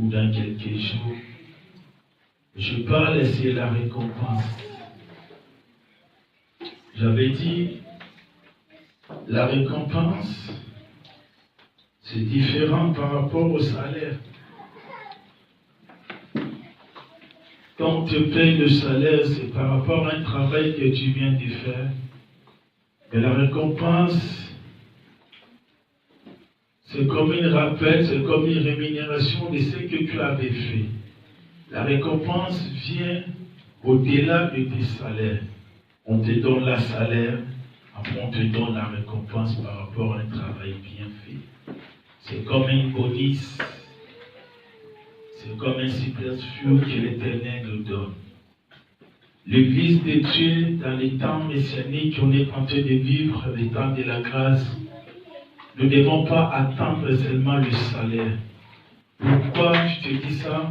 ou dans quelques jours. Je parle, c'est la récompense. J'avais dit, la récompense, c'est différent par rapport au salaire. Quand on te paye le salaire, c'est par rapport à un travail que tu viens de faire. Et la récompense, c'est comme un rappel, c'est comme une rémunération de ce que tu avais fait. La récompense vient au-delà de tes salaires. On te donne le salaire, après on te donne la récompense par rapport à un travail bien fait. C'est comme un bonus, c'est comme un superflu que l'Éternel nous donne. L'Église de Dieu, dans les temps messianiques qu'on est en train de vivre, les temps de la grâce, nous ne devons pas attendre seulement le salaire. Pourquoi je te dis ça?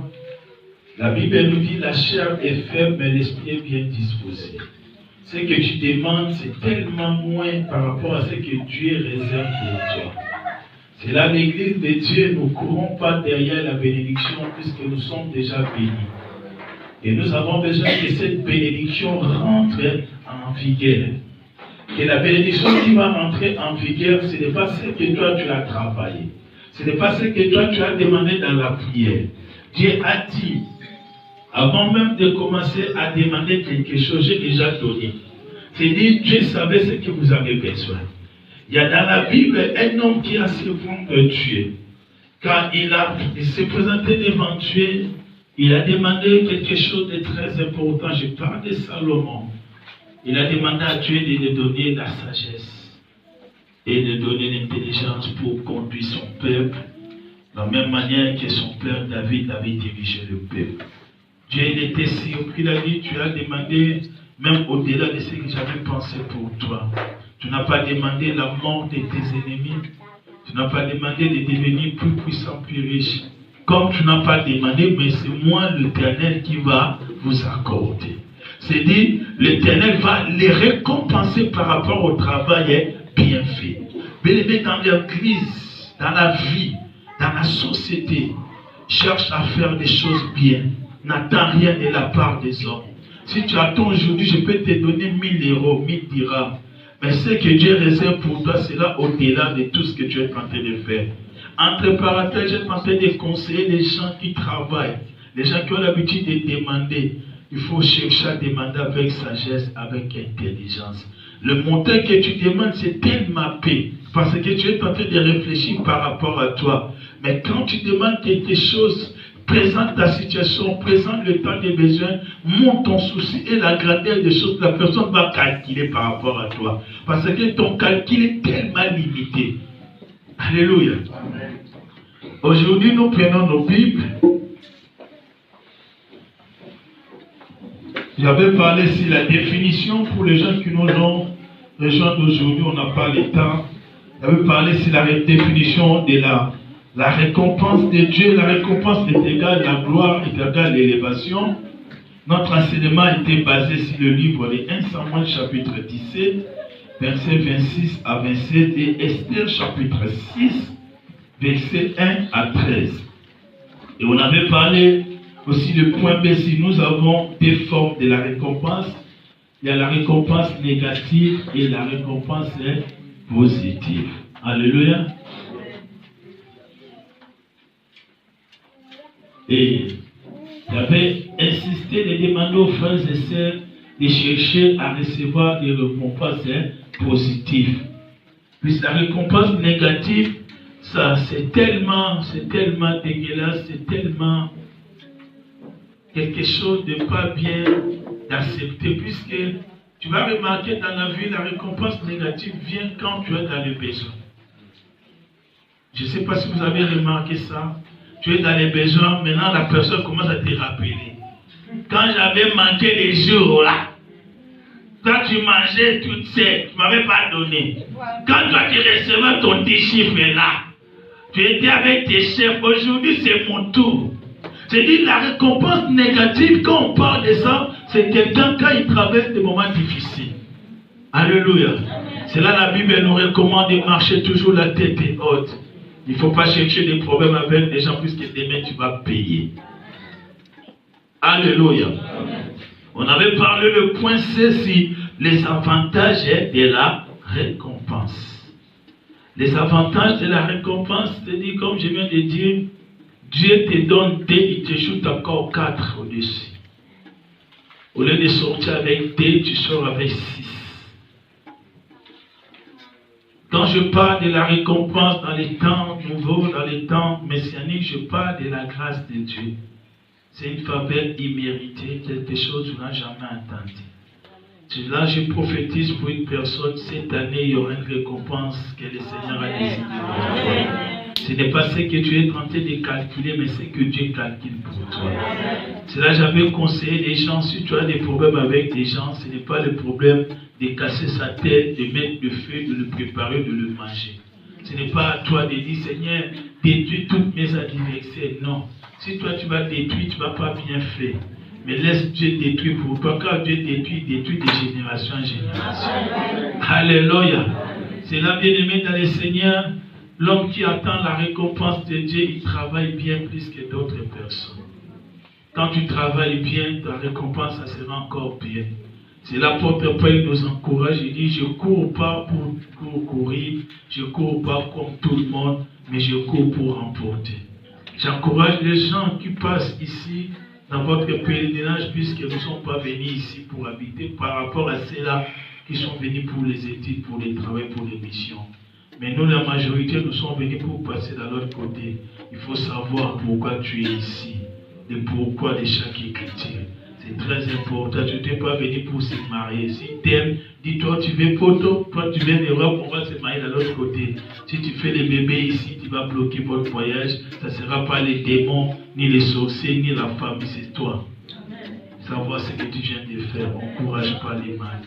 La Bible nous dit la chair est faible, mais l'esprit est bien disposé. Ce que tu demandes, c'est tellement moins par rapport à ce que Dieu réserve pour toi. C'est là l'Église de Dieu, nous ne courons pas derrière la bénédiction puisque nous sommes déjà bénis. Et nous avons besoin que cette bénédiction rentre en vigueur. Que la bénédiction qui va rentrer en vigueur, ce n'est pas ce que toi tu as travaillé. Ce n'est pas ce que toi tu as demandé dans la prière. Dieu a dit, avant même de commencer à demander quelque chose, j'ai déjà donné. C'est-à-dire, Dieu savait ce que vous avez besoin. Il y a dans la Bible un homme qui a servi Dieu. Quand il s'est présenté devant Dieu, il a demandé quelque chose de très important. Je parle de Salomon. Il a demandé à Dieu de lui donner la sagesse et de donner l'intelligence pour conduire son peuple de la même manière que son père David avait dirigé le peuple. Dieu était surpris, il a dit, tu as demandé même au-delà de ce que j'avais pensé pour toi. Tu n'as pas demandé la mort de tes ennemis. Tu n'as pas demandé de devenir plus puissant, plus riche. Comme tu n'as pas demandé, mais c'est moi l'Éternel qui va vous accorder. C'est-à-dire, l'Éternel va les récompenser par rapport au travail bien fait. Bien-aimé, dans l'église, dans la vie, dans la société, cherche à faire des choses bien. N'attends rien de la part des hommes. Si tu attends aujourd'hui, je peux te donner 1000 euros, 1000 dirhams. Mais ce que Dieu réserve pour toi, c'est là au-delà de tout ce que tu es en train de faire. Entre parenthèses, je suis en train de conseiller les gens qui travaillent, les gens qui ont l'habitude de demander. Il faut chercher à demander avec sagesse, avec intelligence. Le montant que tu demandes, c'est tellement peu, parce que tu es en train de réfléchir par rapport à toi. Mais quand tu demandes quelque chose, présente ta situation, présente le temps des besoins, montre ton souci et la grandeur des choses, la personne va calculer par rapport à toi. Parce que ton calcul est tellement limité. Alléluia. Aujourd'hui, nous prenons nos Bibles. J'avais parlé sur la définition pour les gens qui nous ont rejoints aujourd'hui, on n'a pas le temps. J'avais parlé sur la définition de la récompense de Dieu. La récompense est égale, la gloire est égale l'élévation. Notre enseignement était basé sur le livre de 1 Samuel chapitre 17, versets 26 à 27 et Esther chapitre 6, versets 1 à 13. Et on avait parlé aussi le point B, si nous avons des formes de la récompense. Il y a la récompense négative et la récompense positive. Alléluia. Et j'avais insisté de demander aux frères et sœurs de chercher à recevoir des récompenses positives. Puis la récompense négative, ça c'est tellement dégueulasse, c'est tellement quelque chose de pas bien d'accepter, puisque tu vas remarquer dans la vie, la récompense négative vient quand tu es dans le besoin. Je ne sais pas si vous avez remarqué ça. Tu es dans les besoins, maintenant la personne commence à te rappeler. Quand j'avais manqué les jours là, quand tu mangeais tout seul, tu ne m'avais pas donné. Quand toi tu recevais ton petit chiffre là, tu étais avec tes chefs, aujourd'hui c'est mon tour. C'est-à-dire la récompense négative, quand on parle de ça, c'est quelqu'un quand il traverse des moments difficiles. Alléluia. C'est là la Bible nous recommande de marcher toujours la tête haute. Il ne faut pas chercher des problèmes avec des gens puisque demain tu vas payer. Alléluia. On avait parlé le point C sur les avantages de la récompense. Les avantages de la récompense, c'est-à-dire, comme je viens de dire, Dieu te donne D, il te shoot encore 4 au-dessus. Au lieu de sortir avec D, tu sors avec 6. Quand je parle de la récompense dans les temps nouveaux, dans les temps messianiques, je parle de la grâce de Dieu. C'est une faveur imméritée, quelque chose que tu n'as jamais entendu. Là, je prophétise pour une personne, cette année, il y aura une récompense que le Seigneur a décidé pour toi. Ce n'est pas ce que tu es en train de calculer, mais ce que Dieu calcule pour toi. C'est là que j'avais conseillé les gens, si tu as des problèmes avec des gens, ce n'est pas le problème de casser sa tête, de mettre le feu, de le préparer, de le manger. Ce n'est pas à toi de dire, Seigneur, détruis toutes mes adversaires. Non. Si toi tu vas détruire, tu ne vas pas bien faire. Mais laisse Dieu détruire pour toi. Quand Dieu détruit de génération en génération. Alléluia. C'est là, bien-aimé dans le Seigneur, l'homme qui attend la récompense de Dieu, il travaille bien plus que d'autres personnes. Quand tu travailles bien, ta récompense, ça sera encore bien. C'est l'apôtre Paul nous encourage, il dit, je ne cours pas pour courir, je ne cours pas comme tout le monde, mais je cours pour remporter. J'encourage les gens qui passent ici, dans votre pèlerinage, puisque nous ne sommes pas venus ici pour habiter, par rapport à ceux-là qui sont venus pour les études, pour les travaux, pour les missions. Mais nous, la majorité, nous sommes venus pour passer de l'autre côté. Il faut savoir pourquoi tu es ici, et pourquoi de chaque écriture. C'est très important. Tu n'es pas venu pour se marier. Si tu aimes, dis-toi, tu veux photo, toi tu viens d'Europe, on va se marier de l'autre côté. Si tu fais les bébés ici, tu vas bloquer votre voyage. Ça ne sera pas les démons, ni les sorciers, ni la famille, c'est toi. Savoir ce que tu viens de faire. Encourage pas les mal.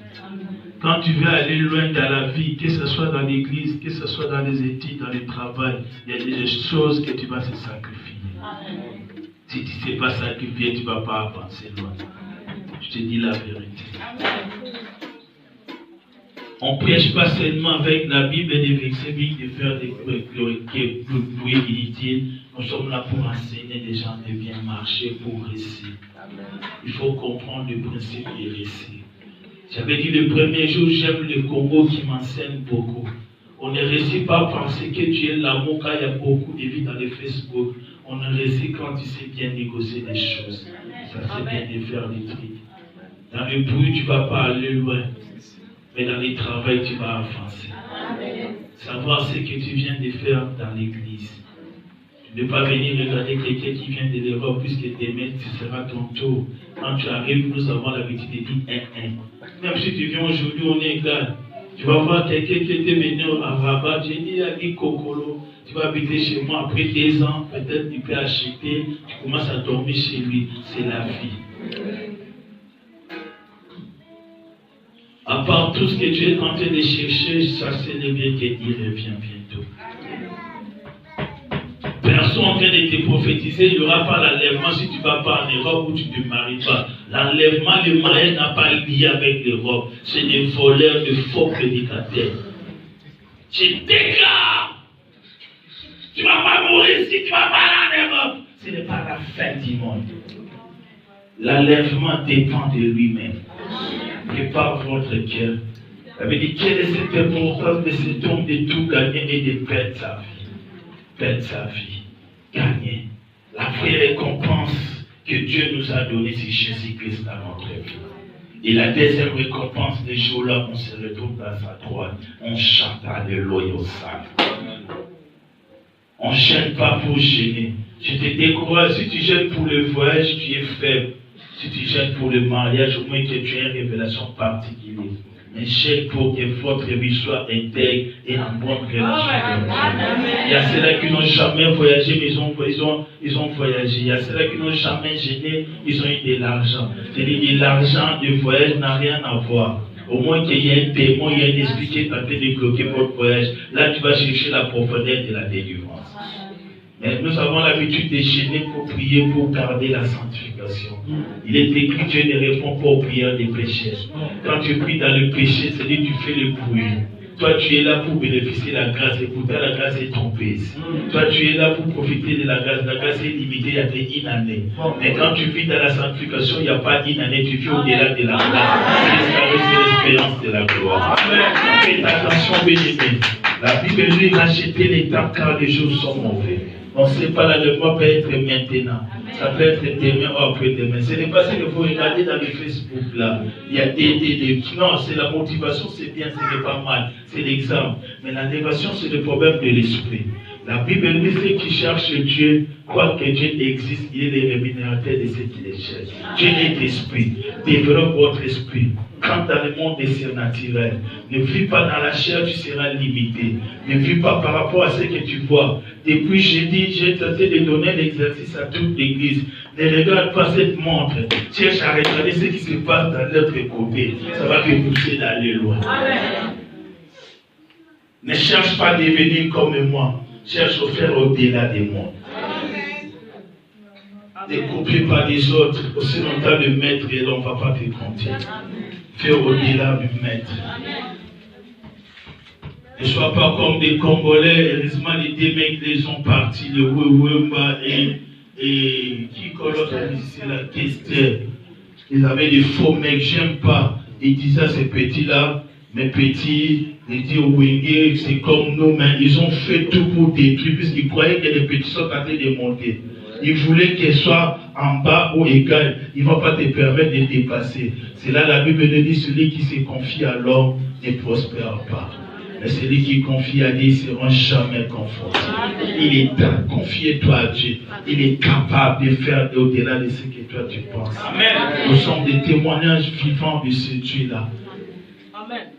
Quand tu veux aller loin dans la vie, que ce soit dans l'église, que ce soit dans les études, dans le travail, il y a des choses que tu vas se sacrifier. Si tu ne sais pas sacrifier, tu ne vas pas avancer loin. Je te dis la vérité. On ne prêche pas seulement avec la Bible et des versets bibliques de faire des pluies inutiles. Nous sommes là pour enseigner les gens de bien marcher, pour réussir. Il faut comprendre le principe de réussir. J'avais dit le premier jour, j'aime le Congo qui m'enseigne beaucoup. On ne réussit pas parce que tu es l'amour, car il y a beaucoup de vie dans le Facebook. On ne réussit quand tu sais bien négocier les choses. Ça c'est bien de faire des trucs. Dans le bruit, tu ne vas pas aller loin. Mais dans le travail, tu vas avancer. Savoir ce que tu viens de faire dans l'église. Tu ne peux pas venir regarder quelqu'un qui vient de l'Europe, puisque demain, ce sera ton tour. Quand tu arrives, nous avons l'habitude de dire 1-1. Même si tu viens aujourd'hui, on est égal. Tu vas voir quelqu'un qui était venu à Rabat, j'ai dit à Guy Kokolo, tu vas habiter chez moi après 2 ans, peut-être tu peux acheter, tu commences à dormir chez lui. C'est la vie. À part tout ce que tu es en train de chercher, ça c'est le bien qu'il revient bientôt. Personne en train de te prophétiser, il n'y aura pas l'enlèvement si tu ne vas pas en Europe ou tu ne te maries pas. L'enlèvement, le mariage n'a pas lié avec l'Europe. C'est des voleurs, de faux prédicateurs. Je déclare, tu ne vas pas mourir si tu ne vas pas aller en Europe. Ce n'est pas la fin du monde. L'enlèvement dépend de lui-même. Prépare votre cœur. Ça veut dire, quelle est cette importance de cet homme de tout gagner et de perdre sa vie? Perdre sa vie. Gagner. La vraie récompense que Dieu nous a donnée, c'est Jésus-Christ dans notre vie. Et la deuxième récompense, les jours-là, on se retrouve dans sa droite. On chante Alléluia au salut. On ne gêne pas pour gêner. Je te décourage, si tu gênes pour le voyage, tu es faible. Si tu gênes pour le mariage, au moins que tu aies une révélation particulière. Mais gêne pour que votre vie soit intègre et en bonne relation avec Dieu. Il y a ceux-là qui n'ont jamais voyagé, mais ils ont voyagé. Il y a ceux-là qui n'ont jamais gêné, ils ont eu de l'argent. C'est-à-dire que l'argent du voyage n'a rien à voir. Au moins qu'il y ait un démon, il y a un esprit qui est en train de bloquer votre voyage. Là, tu vas chercher la profondeur de la délivrance. Mais nous avons l'habitude de gêner pour prier, pour garder la sanctification. Il est écrit, Dieu ne répond pas aux prières des pécheurs. Quand tu pries dans le péché, c'est-à-dire que tu fais le bruit. Toi, tu es là pour bénéficier de la grâce. Et pourtant, la grâce est trompeuse. Toi, tu es là pour profiter de la grâce. La grâce est limitée, il y a une année. Mais quand tu vis dans la sanctification, il n'y a pas une année, tu vis au-delà de la grâce. C'est l'expérience de la gloire. Faites attention, bien-aimés. La Bible dit rachetez les temps car les jours sont mauvais. On ne sait pas, le mois peut être maintenant. Ça peut être demain ou après-demain. Ce n'est pas ce qu'il faut regarder dans le Facebook là. Il y a des non, c'est la motivation, c'est bien, ce n'est pas mal. C'est l'exemple. Mais la négation, c'est le problème de l'esprit. La Bible dit ceux qui cherchent Dieu, quoi que Dieu existe, il est le rémunérateur de ceux qui les cherchent. Dieu est esprit. Développe votre esprit. Quand dans le monde des surnaturels, ne vis pas dans la chair, tu seras limité. Ne vis pas par rapport à ce que tu vois. Depuis jeudi, j'ai tenté de donner l'exercice à toute l'église. Ne regarde pas cette montre. Cherche à regarder ce qui se passe dans l'autre côté. Ça va te pousser d'aller loin. Ne cherche pas à devenir comme moi. Cherche à faire au-delà des mondes. Ne copie pas des autres. Aussi longtemps le maître et l'on ne va pas te compter. Fais au-delà du maître. Ne sois pas comme des Congolais. Heureusement, les deux mecs, ils sont partis. Le Wemba et qui colloque ici la question. Ils avaient des faux mecs. J'aime pas. Ils disaient à ces petits-là, mes petits, ils disent au Wenge, c'est comme nous, mais ils ont fait tout pour détruire, puisqu'ils croyaient que les petits sont en train de monter. Ils voulaient qu'ils soient en bas ou égal. Il ne va pas te permettre de dépasser. C'est là la Bible dit, celui qui se confie à l'homme ne prospère pas. Mais celui qui confie à Dieu ne sera jamais conforté. Il est temps, confie-toi à Dieu. Il est capable de faire au-delà de ce que toi tu penses. Amen. Nous sommes des témoignages vivants de ce Dieu-là.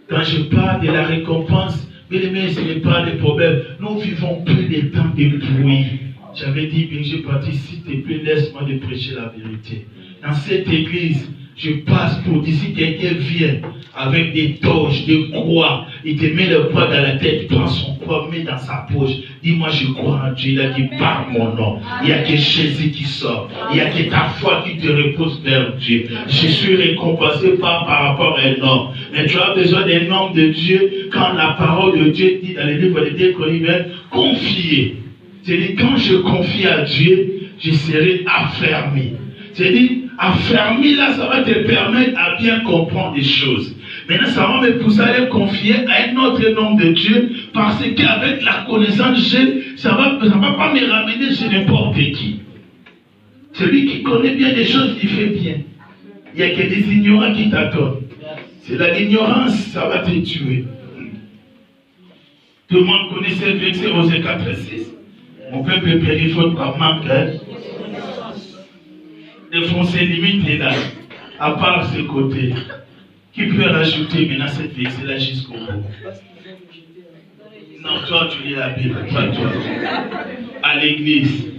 Quand je parle de la récompense, mais ce n'est pas le problème. Nous vivons plus des temps de bruit. J'avais dit, bien, je parti, s'il te plaît, laisse-moi de prêcher la vérité. Dans cette église, je passe pour dire, si quelqu'un vient avec des torches, des croix, il te met le croix dans la tête, il prend son croix, met dans sa poche. Dis-moi, je crois en Dieu, il a dit, par mon nom. Il n'y a que Jésus qui sort. Il n'y a que ta foi qui te repose vers Dieu. Je suis récompensé par rapport à un homme. Mais tu as besoin d'un homme de Dieu quand la parole de Dieu dit dans les livres des Décroïbènes, confier. C'est-à-dire, quand je confie à Dieu, je serai affermi. C'est-à-dire, affermi là, ça va te permettre à bien comprendre les choses. Maintenant, ça va me pousser à les confier à un autre nom de Dieu, parce qu'avec la connaissance que j'ai, ça va pas me ramener chez n'importe qui. Celui qui connaît bien les choses, il fait bien. Il n'y a que des ignorants qui t'attendent. C'est l'ignorance, ça va te tuer. Tout le monde connaît ce verset Osée 4:6. Mon peuple périt faute par manque de foncer limite est là, à part ce côté. Qui peut rajouter maintenant cette verset-là jusqu'au bout? Non, toi tu lis la Bible, pas toi. À l'église.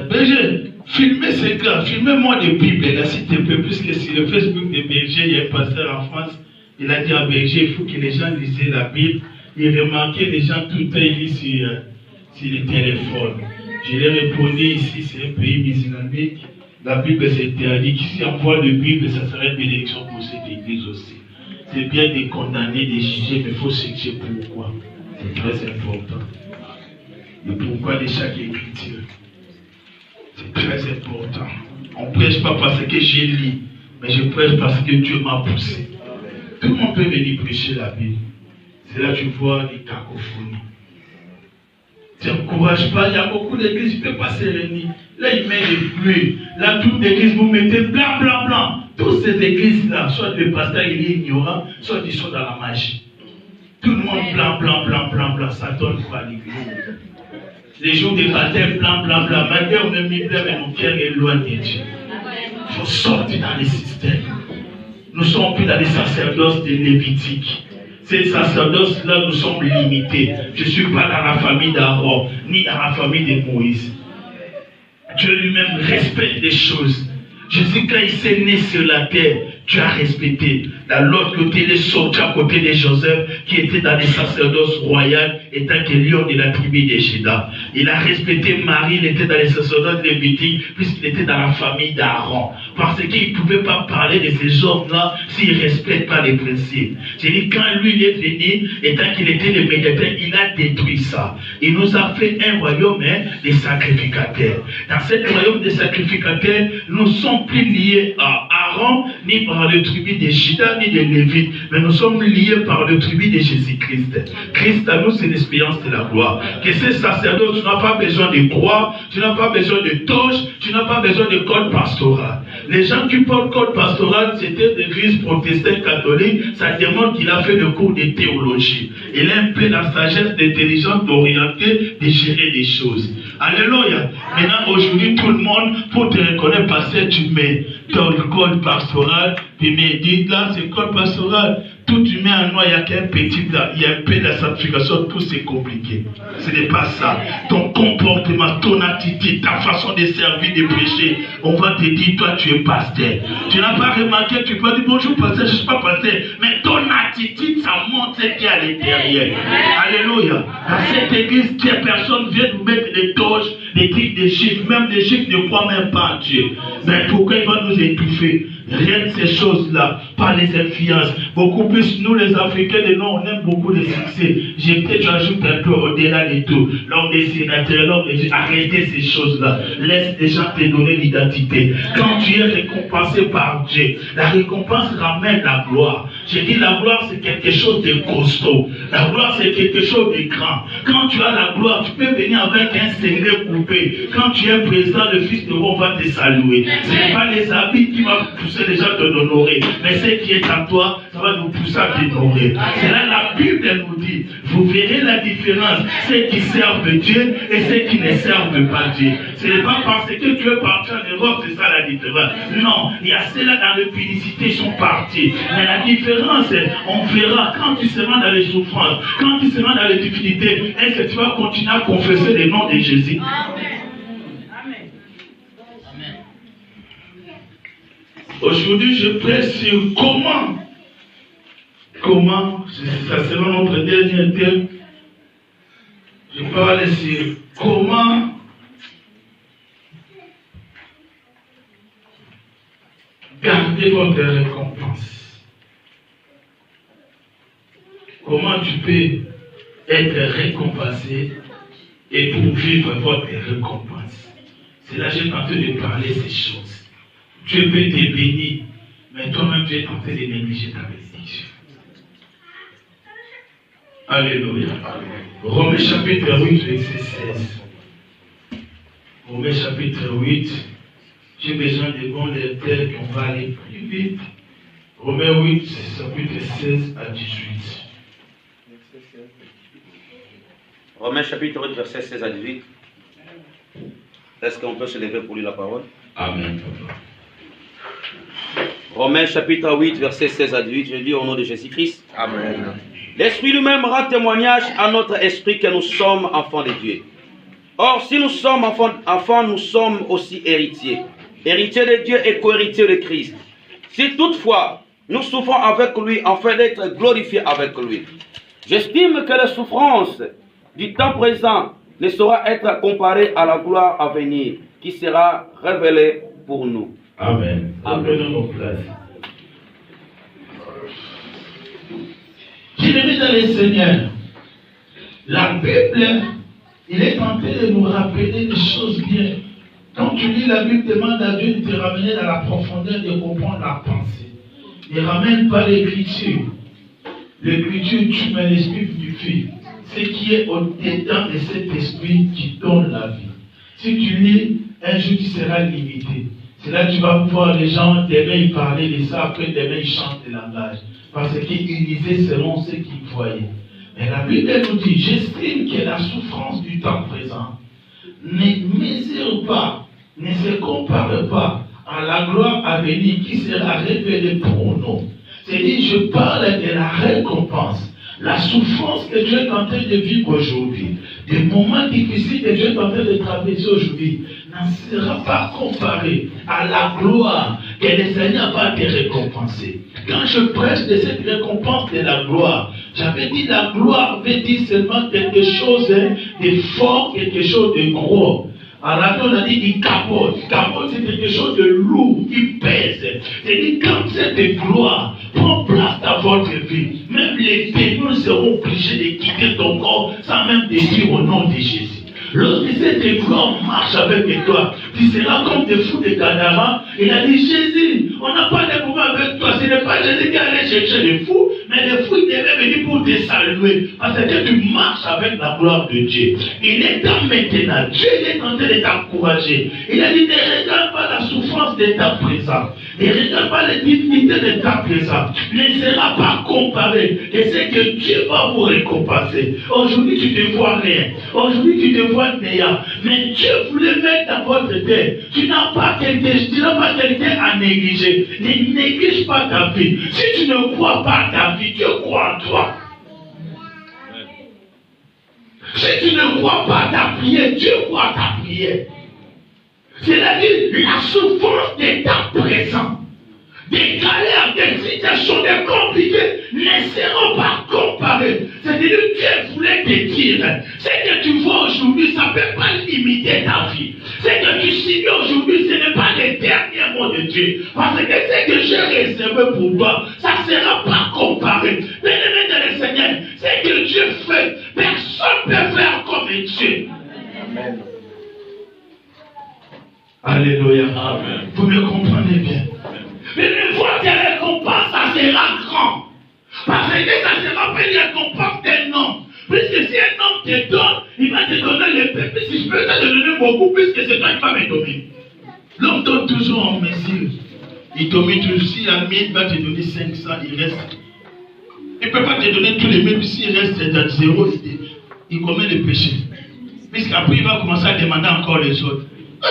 Berger, filmez ces gars, filmez-moi des Bibles là, s'il te plaît, puisque sur le Facebook de Berger, il y a un pasteur en France, il a dit à Berger, il faut que les gens lisent la Bible. Il remarquait les gens tout le temps, ils lisent sur les téléphones. Je lui ai répondu ici, c'est un pays musulmanique. La Bible s'interdit. Si on voit la Bible, ça serait une bénédiction pour cette église aussi. C'est bien de condamner, de juger, mais il faut chercher pourquoi. C'est très important. Le pourquoi de chaque écriture. C'est très important. On ne prêche pas parce que j'ai lu, mais je prêche parce que Dieu m'a poussé. Tout le monde peut venir prêcher la Bible. C'est là que tu vois les cacophonies. Tu n'encourages pas, il y a beaucoup d'églises, tu ne peux pas se réunir. Là, il met des pluies. Là, toute l'église, vous mettez blanc, blanc, blanc. Toutes ces églises-là, soit le pasteur il est ignorant, soit ils sont dans la magie. Tout le monde blanc, blanc, blanc, blanc, blanc. Ça donne quoi à l'église? Les jours des baptêmes, blanc, blanc, blanc. Malgré on est mis blanc, mais mon cœur est loin de Dieu. Il faut sortir dans les systèmes. Nous sommes plus dans les sacerdoces de Lévitique. Ces sacerdoces-là, nous sommes limités. Je ne suis pas dans la famille d'Aaron, ni dans la famille de Moïse. Dieu lui-même respecte les choses. Jésus, quand il s'est né sur la terre, Tu as respecté. De l'autre côté, les soldats à côté de Joseph, qui était dans les sacerdoces royales, étant que lion de la tribu de Juda. Il a respecté Marie, il était dans les sacerdoces lévitiques, puisqu'il était dans la famille d'Aaron. Parce qu'il ne pouvait pas parler de ces hommes-là s'il ne respecte pas les principes. J'ai dit, quand lui il est venu, étant qu'il était le médiateur, il a détruit ça. Il nous a fait un royaume des sacrificateurs. Dans ce royaume des sacrificateurs, nous ne sommes plus liés à Aaron, ni par le tribu de Juda, ni de Lévite, mais nous sommes liés par le tribu de Jésus-Christ. Christ à nous, c'est l'expérience de la gloire. Que ces sacerdotes, tu n'as pas besoin de croix, tu n'as pas besoin de torche, tu n'as pas besoin de code pastoral. Les gens qui portent code pastoral, c'était des églises protestantes catholiques, ça demande qu'il a fait le cours de théologie. Il a un peu la sagesse, l'intelligence d'orienter, de gérer des choses. Alléluia. Maintenant, aujourd'hui, tout le monde, pour te reconnaître, pasteur, tu mets ton code pastoral, puis médite là, c'est code pastoral. Tout tu mets en noir, il n'y a qu'un petit là, il y a un peu de la sanctification, tout c'est compliqué. Ce n'est pas ça. Ton comportement, ton attitude, ta façon de servir, de prêcher, on va te dire, toi tu es pasteur. Tu n'as pas remarqué, tu peux dire bonjour pasteur, je ne suis pas pasteur, mais ton attitude, ça montre ce qu'il y a à l'intérieur. Alléluia. Dans cette église, personne vient nous mettre des torches, des trucs, des chiffres, même des chiffres ne croient même pas en Dieu. Mais pourquoi il va nous étouffer? Rien de ces choses-là, pas les influences. Beaucoup plus, nous les Africains, on aime beaucoup les succès. Tu ajoutes un peu au-delà de tout. L'homme des sénateurs, l'homme des... Arrêtez ces choses-là. Laisse les gens te donner l'identité. Quand tu es récompensé par Dieu, la récompense ramène la gloire. J'ai dit la gloire, c'est quelque chose de costaud. La gloire, c'est quelque chose de grand. Quand tu as la gloire, tu peux venir avec un seigneur coupé. Quand tu es présent, le Fils de roi va te saluer. Ce n'est pas les habits qui vont pousser les gens à t'honorer, mais ce qui est en toi, ça va nous pousser à t'honorer. C'est là la Bible, elle nous dit, vous verrez la différence, ceux qui servent Dieu et ceux qui ne servent pas Dieu. Ce n'est pas parce que tu es parti en Europe, c'est ça la différence. Non, il y a ceux-là dans l'impunité, ils sont partis. Mais la différence, on verra quand tu seras dans les souffrances, quand tu seras dans les difficultés, est-ce que tu vas continuer à confesser le nom de Jésus? Amen. Aujourd'hui, je prêche sur comment, ça sera notre dernier thème, je parle sur comment garder votre récompense. Comment tu peux être récompensé et pour vivre votre récompense. C'est là que j'ai tenté de parler de ces choses. Dieu peut te bénir, mais toi-même tu es tenté de négliger ta bénédiction. Alléluia. Romains chapitre 8, verset 16. Romains chapitre 8. J'ai besoin de bons lecteurs qu'on va aller plus vite. Romains 8, chapitre 16 à 18. Romains chapitre 8, verset 16 à 18. Est-ce qu'on peut se lever pour lire la parole? Amen. Romains chapitre 8, verset 16 à 18. Je lis au nom de Jésus-Christ. Amen. L'Esprit lui-même rend témoignage à notre esprit que nous sommes enfants de Dieu. Or, si nous sommes enfants, nous sommes aussi héritiers. Héritiers de Dieu et co-héritiers de Christ. Si toutefois, nous souffrons avec lui afin d'être glorifiés avec lui. J'estime que la souffrance du temps présent ne saura être comparée à la gloire à venir qui sera révélée pour nous. Amen. Prenons nos places. Bien-aimés dans les Seigneurs, la Bible, il est tenté de nous rappeler des choses bien. Quand tu lis la Bible, demande à Dieu de te ramener dans la profondeur de comprendre la pensée. Ne ramène pas l'écriture. L'écriture tue, mais l'esprit vivifie. Ce qui est au-dedans de cet esprit qui donne la vie. Si tu lis, un jour tu seras limité. C'est là que tu vas voir les gens, demain ils parlaient de ça, après demain ils chantent le langage. Parce qu'ils lisaient selon ce qu'ils voyaient. Mais la Bible nous dit, j'estime que la souffrance du temps présent ne mesure pas, ne se compare pas à la gloire à venir qui sera révélée pour nous. C'est-à-dire, je parle de la récompense. La souffrance que Dieu est en train de vivre aujourd'hui, des moments difficiles que Dieu est en train de traverser aujourd'hui, ne sera pas comparé à la gloire que le Seigneur va te récompenser. Quand je prêche de cette récompense de la gloire, j'avais dit la gloire veut dire seulement quelque chose de fort, quelque chose de gros. En radio, on a dit il capote. Capote, c'est quelque chose de lourd, qui pèse. C'est-à-dire, quand cette gloire prend place dans votre vie, même les démons seront obligés de quitter ton corps sans même te dire au nom de Jésus. Lorsque cette gloire marche avec toi, tu seras comme des fous de Gadara. Il a dit, Jésus, on n'a pas de problème avec toi. Ce n'est pas Jésus qui allait chercher les fous, mais les fous devaient venir pour te saluer. Parce que tu marches avec la gloire de Dieu. Il est temps maintenant. Dieu est en train de t'encourager. Il a dit, ne regarde pas la souffrance de ta présence. Ne regarde pas les difficultés de ta présence. Ne sera pas comparé. Et c'est que Dieu va vous récompenser. Aujourd'hui, tu ne vois rien. Aujourd'hui, tu te vois néant. Mais Dieu voulait mettre dans votre tête. Tu n'as pas quelqu'un à négliger. Ne néglige pas ta vie. Si tu ne crois pas ta vie, Dieu croit en toi. Si tu ne crois pas ta prière, Dieu croit ta prière. C'est-à-dire la souffrance de ta présence, des galères, des situations, des compliqués ne seront pas comparées. C'est-à-dire que Dieu voulait te dire, ce que tu vois aujourd'hui, ça ne peut pas limiter ta vie. Ce que tu subis aujourd'hui, ce n'est pas les derniers mots de Dieu. Parce que ce que j'ai réservé pour toi, ça ne sera pas comparé. Bien-aimé dans le Seigneur, ce que Dieu fait, personne ne peut faire comme Dieu. Amen. Alléluia. Amen. Vous me comprenez bien. Mais une fois que la récompense, ça sera grand. Parce que ça sera pas une récompense d'un homme. Puisque si un homme te donne, il va te donner le peuple. Si je peux te donner beaucoup, puisque c'est toi qui vas me donner. L'homme donne toujours en mesure. Il domine toujours. Si la 1000 va te donner 500, il reste. Il ne peut pas te donner tous les 1000, s'il reste à 0, il commet le péché. Puisqu'après, il va commencer à demander encore les autres.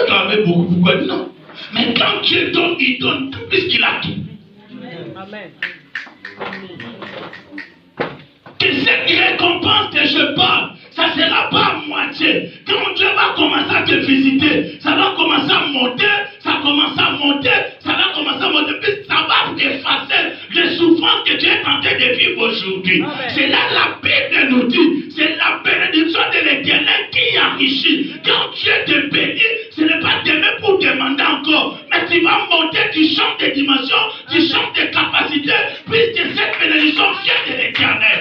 Tu avais beaucoup, pourquoi? Non. Mais quand Dieu donne, il donne tout puisqu'il a tout. Amen. Que cette récompense que je parle, ça ne sera pas à moitié. Quand Dieu va commencer à te visiter, ça va commencer à monter, ça commence à monter, ça va commencer à monter, puis ça va effacer les souffrances que tu es en train de vivre aujourd'hui. C'est là la Bible nous dit, c'est la bénédiction de l'Éternel qui enrichit. Quand Dieu te bénit, ce n'est pas demain pour demander encore, mais tu vas monter, tu changes de dimension, tu changes de capacité, puisque cette bénédiction vient de l'Éternel.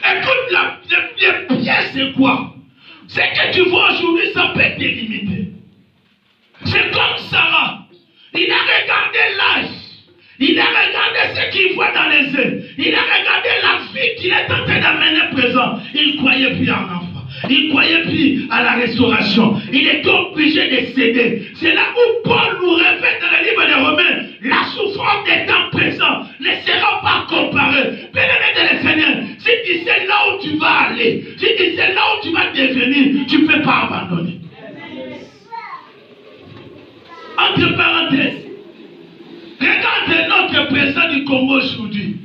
Écoute, le piège c'est quoi? C'est que tu vois aujourd'hui, ça peut te limiter. C'est comme Sarah. Il a regardé l'âge. Il a regardé ce qu'il voit dans les yeux. Il a regardé la vie qu'il est en train d'amener présent. Il ne croyait plus en enfant. Il ne croyait plus à la restauration. Il était obligé de céder. C'est là où Paul nous répète dans le livre des Romains, la souffrance des temps présents ne sera pas comparée. Bien-aimé de le Seigneur, si tu sais là où tu vas aller, si tu sais là où tu vas devenir, tu ne peux pas abandonner. Entre parenthèses, regarde notre président du Congo aujourd'hui.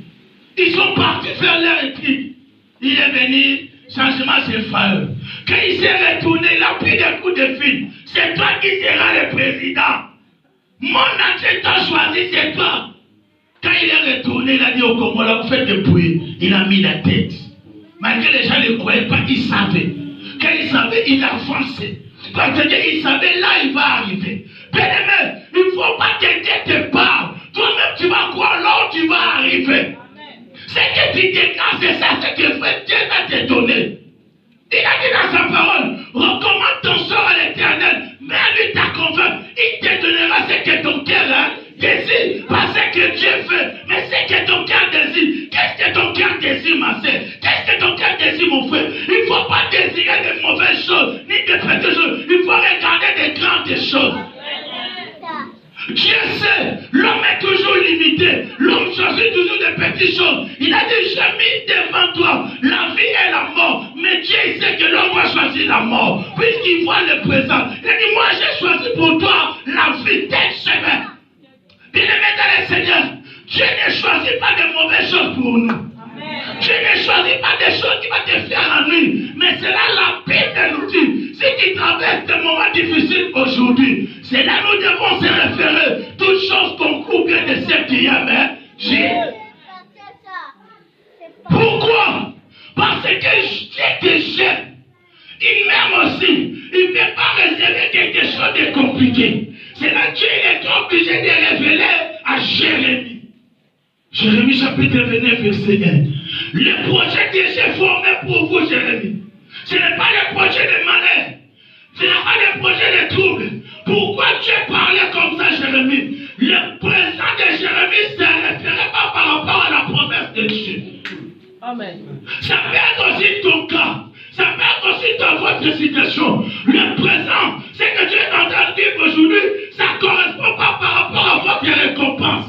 Ils sont partis faire leur étude. Il est venu, changement c'est failleux. Quand il s'est retourné, il a pris des coups de fil. C'est toi qui seras le président. Mon entier t'a choisi, c'est toi. Quand il est retourné, il a dit au Congo, là, vous faites des bruits. Il a mis la tête. Malgré les gens ne le croyaient pas, il savait. Quand il savait, il a avancé. Parce qu'il savait, là, il va arriver. Bien-aimé, il ne faut pas que Dieu te parle. Toi-même, tu vas croire là où tu vas arriver. C'est que tu dégages, c'est ça, c'est que Dieu va te donner. Il a dit dans sa parole, recommande ton sort à l'Éternel, mais à lui ta confiance, il te donnera ce que ton cœur désire, pas ce que Dieu veut, mais ce que ton cœur désire. Qu'est-ce que ton cœur désire, ma sœur? Qu'est-ce que ton cœur désire, mon frère? Il ne faut pas désirer de mauvaises choses, ni de petites choses, il faut regarder des grandes choses. Dieu sait, l'homme est toujours limité, l'homme choisit toujours des petites choses. Il a dit, j'ai mis devant toi la vie et la mort, mais Dieu sait que l'homme va choisir la mort, puisqu'il voit le présent. Il a dit, moi j'ai choisi pour toi la vie, tel chemin. Bien-aimé dans le Seigneur, Dieu ne choisit pas de mauvaises choses pour nous. Amen. Mais c'est là la Bible nous dit, si tu traverses des moments difficiles aujourd'hui, c'est là nous devons se référer. Toutes choses concourent bien de celles qui aiment Dieu. Pourquoi? Parce que Dieu te gêne. Il m'aime aussi. Il ne peut pas réserver quelque chose de compliqué. C'est là que Dieu est obligé de révéler à Jérémie. Jérémie chapitre 29 verset 1. Le projet que j'ai formé pour vous, Jérémie, ce n'est pas le projet de malheur. Ce n'est pas le projet de trouble. Pourquoi Dieu parlait comme ça, Jérémie? Le présent de Jérémie ne se référait pas par rapport à la promesse de Dieu. Amen. Ça peut être aussi ton cas. Ça peut être aussi dans votre situation. Le présent, ce que Dieu est en train de vivre aujourd'hui, ça ne correspond pas par rapport à votre récompense.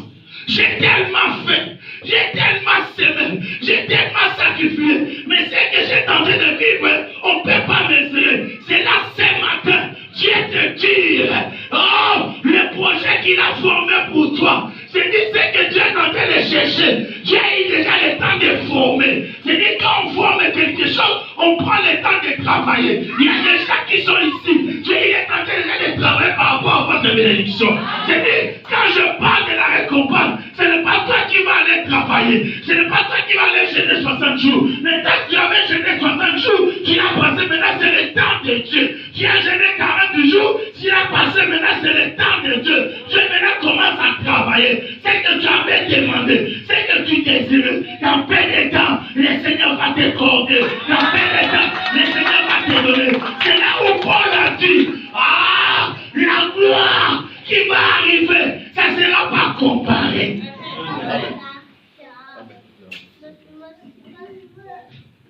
J'ai tellement fait, j'ai tellement semé, j'ai tellement sacrifié, mais ce que j'ai tenté de vivre, on ne peut pas mesurer. C'est là ce matin, Dieu te dit, oh, le projet qu'il a formé pour toi, c'est dit ce que Dieu est en train de chercher. Dieu a eu déjà le temps de former. C'est dit quand on forme quelque chose, on prend le temps de travailler. Il y a des gens qui sont ici. Dieu est en train de travailler par rapport à votre bénédiction. C'est dit, quand je parle de la récompense, ce n'est pas toi qui vas aller travailler. Ce n'est pas toi qui vas aller jeûner 60 jours. Mais tant que tu avais jeûné 60 jours, tu l'as passé, maintenant c'est le temps de Dieu. Tu as jeûné 40 jours, tu l'as passé, maintenant c'est le temps de Dieu. Dieu maintenant commence à travailler. C'est que tu avais demandé, c'est que tu désirais. Dans peu de temps, le Seigneur va te accorder. Dans peu de temps, le Seigneur va te donner. C'est là où Paul a dit, ah, la gloire qui va arriver, ça ne sera pas comparé.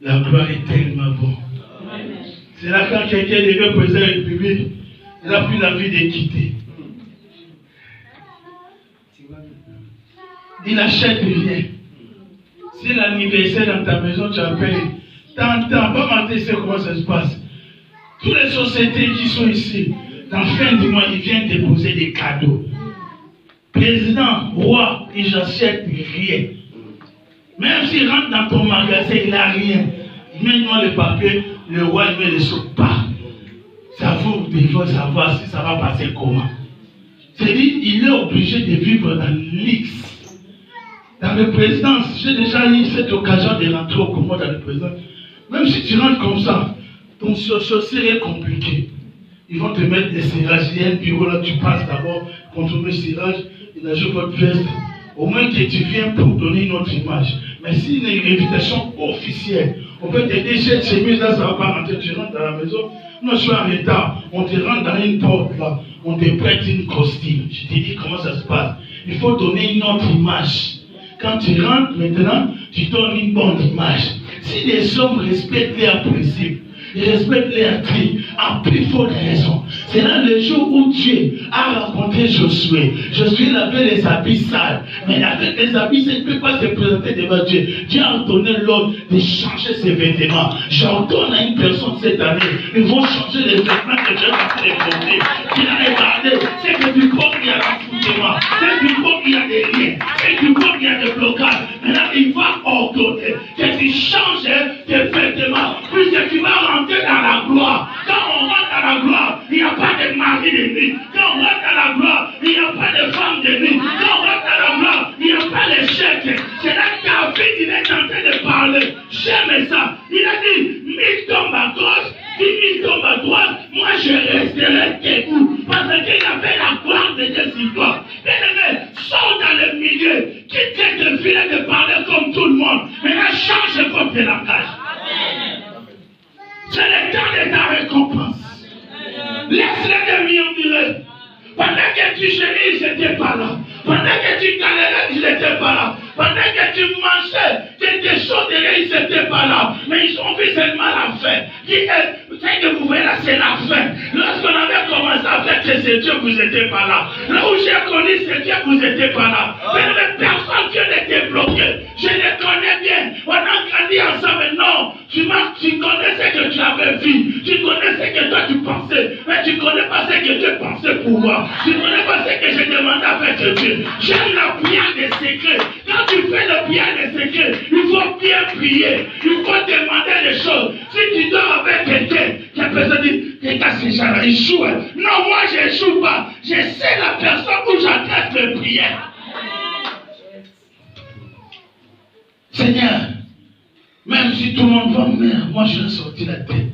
La gloire est tellement bonne. C'est là quand quelqu'un devait poser la République, il n'a plus l'envie de quitter. Il achète rien. Si l'anniversaire dans ta maison, tu appelles, t'entends, pas mentir, c'est comment ça se passe. Toutes les sociétés qui sont ici, dans la fin du mois, ils viennent déposer des cadeaux. Président, roi, ils n'achètent rien. Même s'il rentre dans ton magasin, il n'a rien. Il met dans le papier, le roi, il met le sous pas. Ça vous devez savoir si ça va passer comment. C'est-à-dire, il est obligé de vivre dans l'X. Dans la présidence, j'ai déjà eu cette occasion de rentrer au Congo dans la présidence. Même si tu rentres comme ça, ton chaussure est compliqué. Ils vont te mettre des serrages. Il y a un bureau là, tu passes d'abord, contrôler le serrage, il ajoute votre veste. Au moins que tu viens pour donner une autre image. Mais si il y a une invitation officielle, on peut te dire, cette chemise là, ça ne va pas rentrer, tu rentres dans la maison. Moi, je suis en retard. On te rentre dans une porte là, on te prête une costume. Je te dis comment ça se passe. Il faut donner une autre image. Quand tu rentres maintenant, tu donnes une bonne image. Si les hommes respectent leurs principes, ils respectent leurs tri, en plus forte raison. C'est là le jour où Dieu a rencontré Josué. Josué avait les habits sales. Mais avec les habits, il ne peut pas se présenter devant Dieu. Dieu a donné l'ordre de changer ses vêtements. J'ordonne à une personne cette année, ils vont changer les vêtements que Dieu a fait porter. Il a regardé, c'est que du corps il y a l'enfouissement, c'est du corps il y a des liens, c'est du corps il y a des blocages. Maintenant, il va ordonner que tu changes tes vêtements, puisque tu vas rentrer dans la gloire. Quand on rentre dans la gloire, il n'y a pas de mari de nuit. Quand on rentre dans la gloire, il n'y a pas de femme de nuit. Quand on rentre dans la gloire, il n'y a pas de chèque. C'est là que David, il est en train de parler. J'aime ça. Il a dit, mille tombent à gauche, 10 000 tombent à droite, moi je resterai debout. Parce qu'il avait la gloire de Dieu sur toi. Bien-aimé, sors dans le milieu, quitte de filer de parler comme tout le monde. Maintenant, change votre langage. C'est le temps de ta récompense. Laisse-les murmurer. Pendant que tu gémis, ils n'étaient pas là. Pendant que tu galérais, ils n'étaient pas là. Pendant que tu mangeais, quelque chose derrière, ils n'étaient pas là. Mais ils ont vu seulement la fin. C'est que vous voyez là, c'est la fin. Lorsqu'on avait commencé à faire que c'est Dieu, vous n'étiez pas là. Là où j'ai connu c'est Dieu, vous n'étiez pas là. Mais personne qui n'était bloqué. Je les connais bien. On a grandi ensemble. Non, tu connais ce que tu avais vu. Tu connais ce que toi tu pensais. Mais tu ne connais pas ce que Dieu pensait pour moi. Tu ne connais pas ce que j'ai demandé à faire de Dieu. J'aime la prière des secrets. Quand tu fais la prière des secrets, il faut bien prier. Il faut demander des choses. Si tu tu dors avec quelqu'un qui a besoin de dire, regarde ces gens-là, ils jouent. Non, moi je ne joue pas. Je sais la personne où j'adresse mes prières. Seigneur, même si tout le monde va mourir, moi je vais sortir la tête.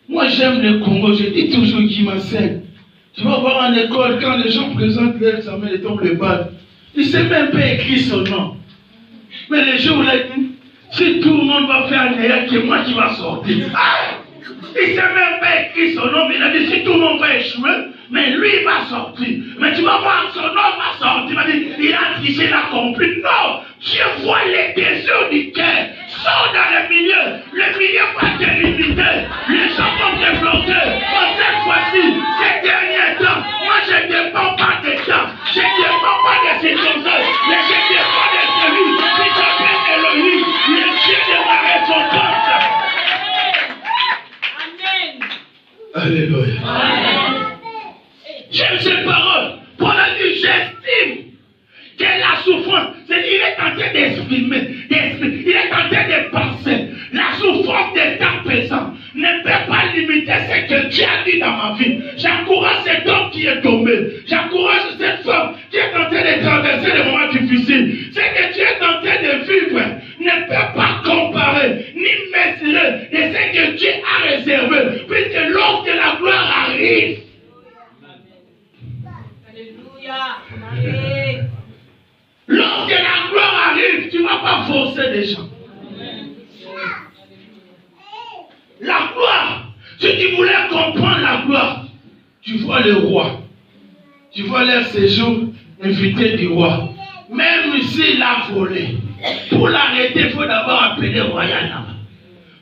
Moi j'aime le Congo, je dis toujours qu'il m'enseigne. Tu vas voir en école, quand les gens présentent leur examen, ils tombent les balles. Il ne sait même pas écrire son nom. Mais les jours là, si tout le monde va faire il n'y a que moi qui va sortir. Ah! Il ne sait même pas écrire son nom, mais il a dit si tout le monde va échouer, mais lui il va sortir. Mais tu vas voir son nom va sortir. Il va dire, il a triché, il a compris. Non! Dieu voit les désirs du cœur. Sors dans le milieu. Le milieu va te limiter. Les gens vont te bloquer. Bon, cette fois-ci, ces derniers temps, moi je ne dépends pas des temps. Je ne dépends pas des circonstances. Mais je dépends de celui qui s'appelle Elohim, le Dieu de ma récompense. Amen. Alléluia. Amen. J'aime ces paroles. Paul a dit, j'estime que la souffrance, il est en train d'exprimer, il est en train de penser. La souffrance des temps présents ne peut pas limiter ce que Dieu a dit dans ma vie. J'encourage cet homme qui est tombé. J'encourage cette femme qui est en train de traverser des moments difficiles. Ce que Dieu est en train de vivre ne peut pas comparer ni mesurer de ce que Dieu a réservé. Puisque lorsque la gloire arrive, Alléluia. Lorsque la gloire arrive, tu ne vas pas forcer les gens. La gloire, si tu voulais comprendre la gloire, tu vois le roi. Tu vois leur séjour invité du roi. Même s'il a volé, pour l'arrêter, il faut d'abord appeler le royal là-bas.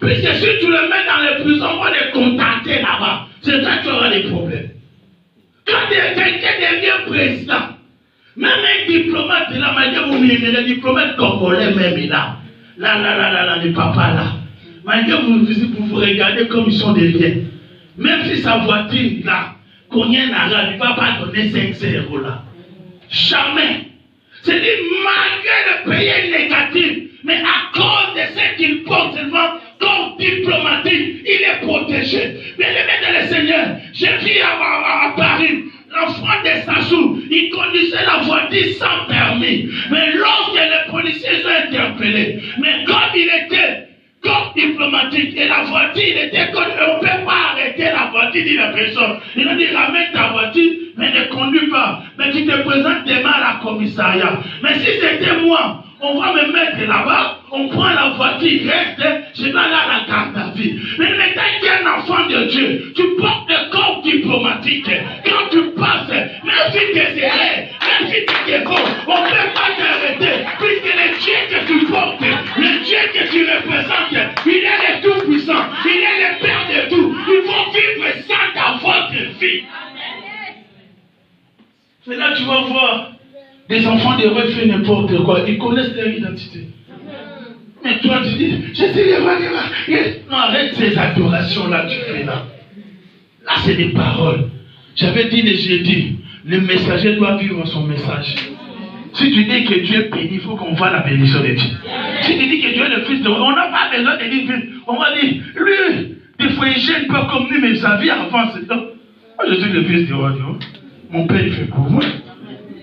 Puisque si tu le mets dans les prisons, on va les contenter là-bas. C'est là que tu auras des problèmes. Quand quelqu'un devient président, même un diplomate, il a malgré le diplomate congolais même, il a. Là, les papas là. Malgré vous regardez comme ils sont des liens. Même si sa voiture là, qu'on y a un arabe, il ne va pas donner 500 € là. Jamais. C'est-à-dire, malgré le pays négatif, mais à cause de ce qu'il porte seulement comme diplomatique, il est protégé. Mais le maître de le Seigneur, j'ai vu à Paris, l'enfant de Sassou, il conduisait la voiture sans permis. Mais lorsque les policiers ont interpellé, mais comme il était comme diplomatique et la voiture, il était comme, on ne peut pas arrêter la voiture, dit la personne. Il a dit, ramène ta voiture, mais ne conduis pas. Mais tu te présentes demain à la commissariat. Mais si c'était moi, on va me mettre là-bas, on prend la voiture, reste, je vais aller à la garde à vie. Mais maintenant, tu es un enfant de Dieu, tu portes le corps diplomatique. Quand tu passes, même si tu es serré, même si tu es faux, on ne peut pas t'arrêter. Puisque le Dieu que tu portes, le Dieu que tu représentes, il est le tout-puissant, il est le Père de tout. Il faut vivre ça dans votre vie. C'est là que tu vas voir des enfants de refait n'importe quoi. Ils connaissent leur identité. Mais toi, tu dis, je sais les rois. Non, arrête ces adorations-là que tu fais là. Là, c'est des paroles. J'avais dit le jeudi, le messager doit vivre son message. Si tu dis que Dieu est béni, il faut qu'on voit la bénédiction de Dieu. Si tu dis que Dieu est le fils de Dieu, on n'a pas besoin de dire, on va dire, lui, des fois il gêne pas comme nous, mais sa vie avance. Moi, je suis le fils de Dieu. Mon père, il fait pour moi.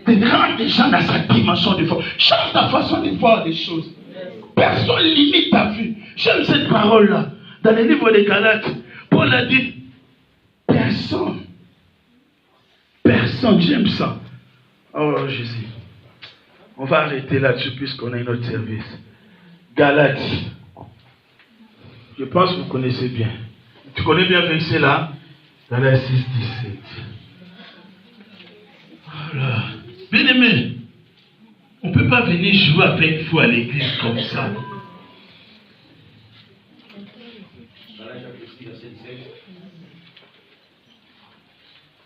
Des grands gens dans sa dimension de foi. Change ta façon de voir les choses. Personne limite ta vie. J'aime cette parole-là. Dans le livre des Galates, Paul a dit, personne, j'aime ça. Oh Jésus. On va arrêter là-dessus puisqu'on a une autre service. Galates. Je pense que vous connaissez bien. Tu connais bien verset là? Galates 6, 17. Voilà. Bien aimé, on ne peut pas venir jouer avec vous à l'église comme ça.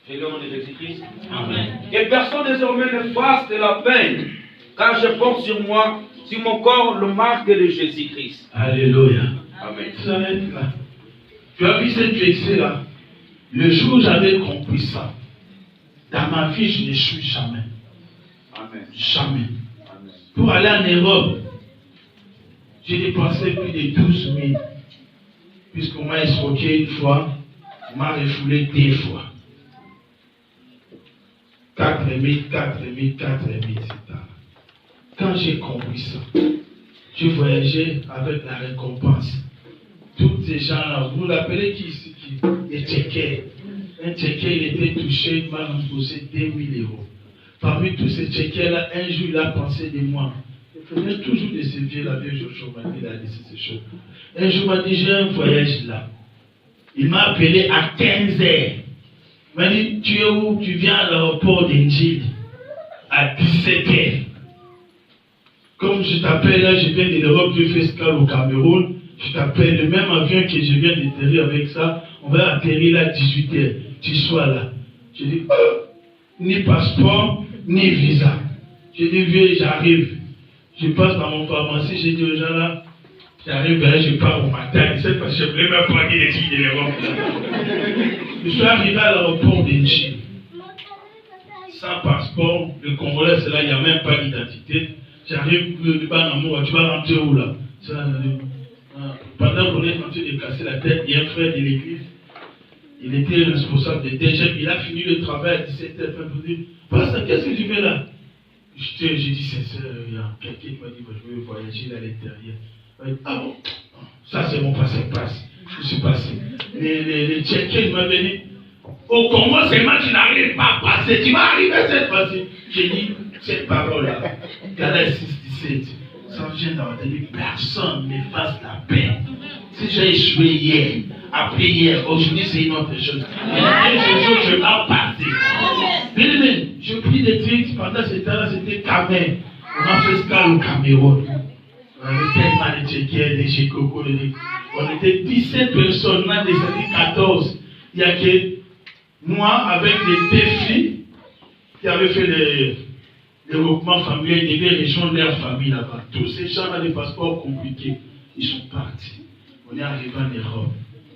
Et le nom de Jésus-Christ. Amen. Et personne désormais ne fasse de la peine, car je porte sur moi, sur mon corps, le marque de Jésus-Christ. Alléluia. Amen. S'arrête là. Tu as vu cette verset là? Le jour où j'avais compris ça, dans ma vie, je n'échoue jamais. Amen. Jamais. Amen. Pour aller en Europe, j'ai dépensé plus de 12 000. puisqu'on m'a escroqué une fois, on m'a refoulé 2 fois. 4,5, 4,5, 4,5, etc. Quand j'ai compris ça, je voyageais avec la récompense. Tous ces gens-là, vous l'appelez qui ici? Les Tchéquais. Un Tchéquais, il était touché, il m'a imposé 2000 €. Parmi tous ces Tchéquais-là, un jour, il a pensé de moi. Il faisait toujours de ces vieux, la vieille Joshua m'a dit, il a dit, c'est chaud. Un jour, il m'a dit, j'ai un voyage là. Il m'a appelé à 15 h. Il m'a dit, tu es où? Tu viens à l'aéroport d'Injil à 17 h. Comme je t'appelle là, je viens de l'Europe, je fais escale au Cameroun. Je t'appelle le même avion que je viens d'atterrir avec ça. On va atterrir là à 18 h. Tu sois là. Je dis, ni passeport, ni visa. Je dis, vieux, j'arrive. Je passe dans mon pharmacie, j'ai dit aux gens là, j'arrive, je pars au matin. C'est parce que je ne voulais même pas dire les filles de l'Europe. Je suis arrivé à l'aéroport d'Injil. Sans passeport, le Congolais, c'est là, il n'y a même pas d'identité. J'arrive, tu vas rentrer où là? Pendant qu'on est en train de casser la tête, il y a un frère de l'église. Il était responsable de DGM. Il a fini le travail à 17 h. Il dit, Pasteur, qu'est-ce que tu fais là? J'ai dit, c'est il y a quelqu'un qui m'a dit, je veux voyager à l'intérieur. Ah bon? Ça c'est mon passé-passe. Je suis passé. Les Tchéquiens m'avaient dit, au Congo, c'est moi qui n'arrive pas à passer. Tu vas arriver cette fois-ci. J'ai dit, cette parole-là, Galates 6,17, ça vient dans ma tête, personne ne fasse la paix. Si j'ai échoué hier, après hier, aujourd'hui c'est une autre chose. Je vais passer. Bien, je pris des trucs pendant ce temps-là, c'était Cameroun. On a fait escale au Cameroun. On avait tellement de Tchéquiens, des Chécocos, on était 17 personnes là des années 14. Il n'y a que moi avec les 2 filles qui avaient fait les regroupements familiaux, ils devaient rejoindre leur famille là-bas. Tous ces gens ont des passeports compliqués. Ils sont partis. On est arrivé en Europe.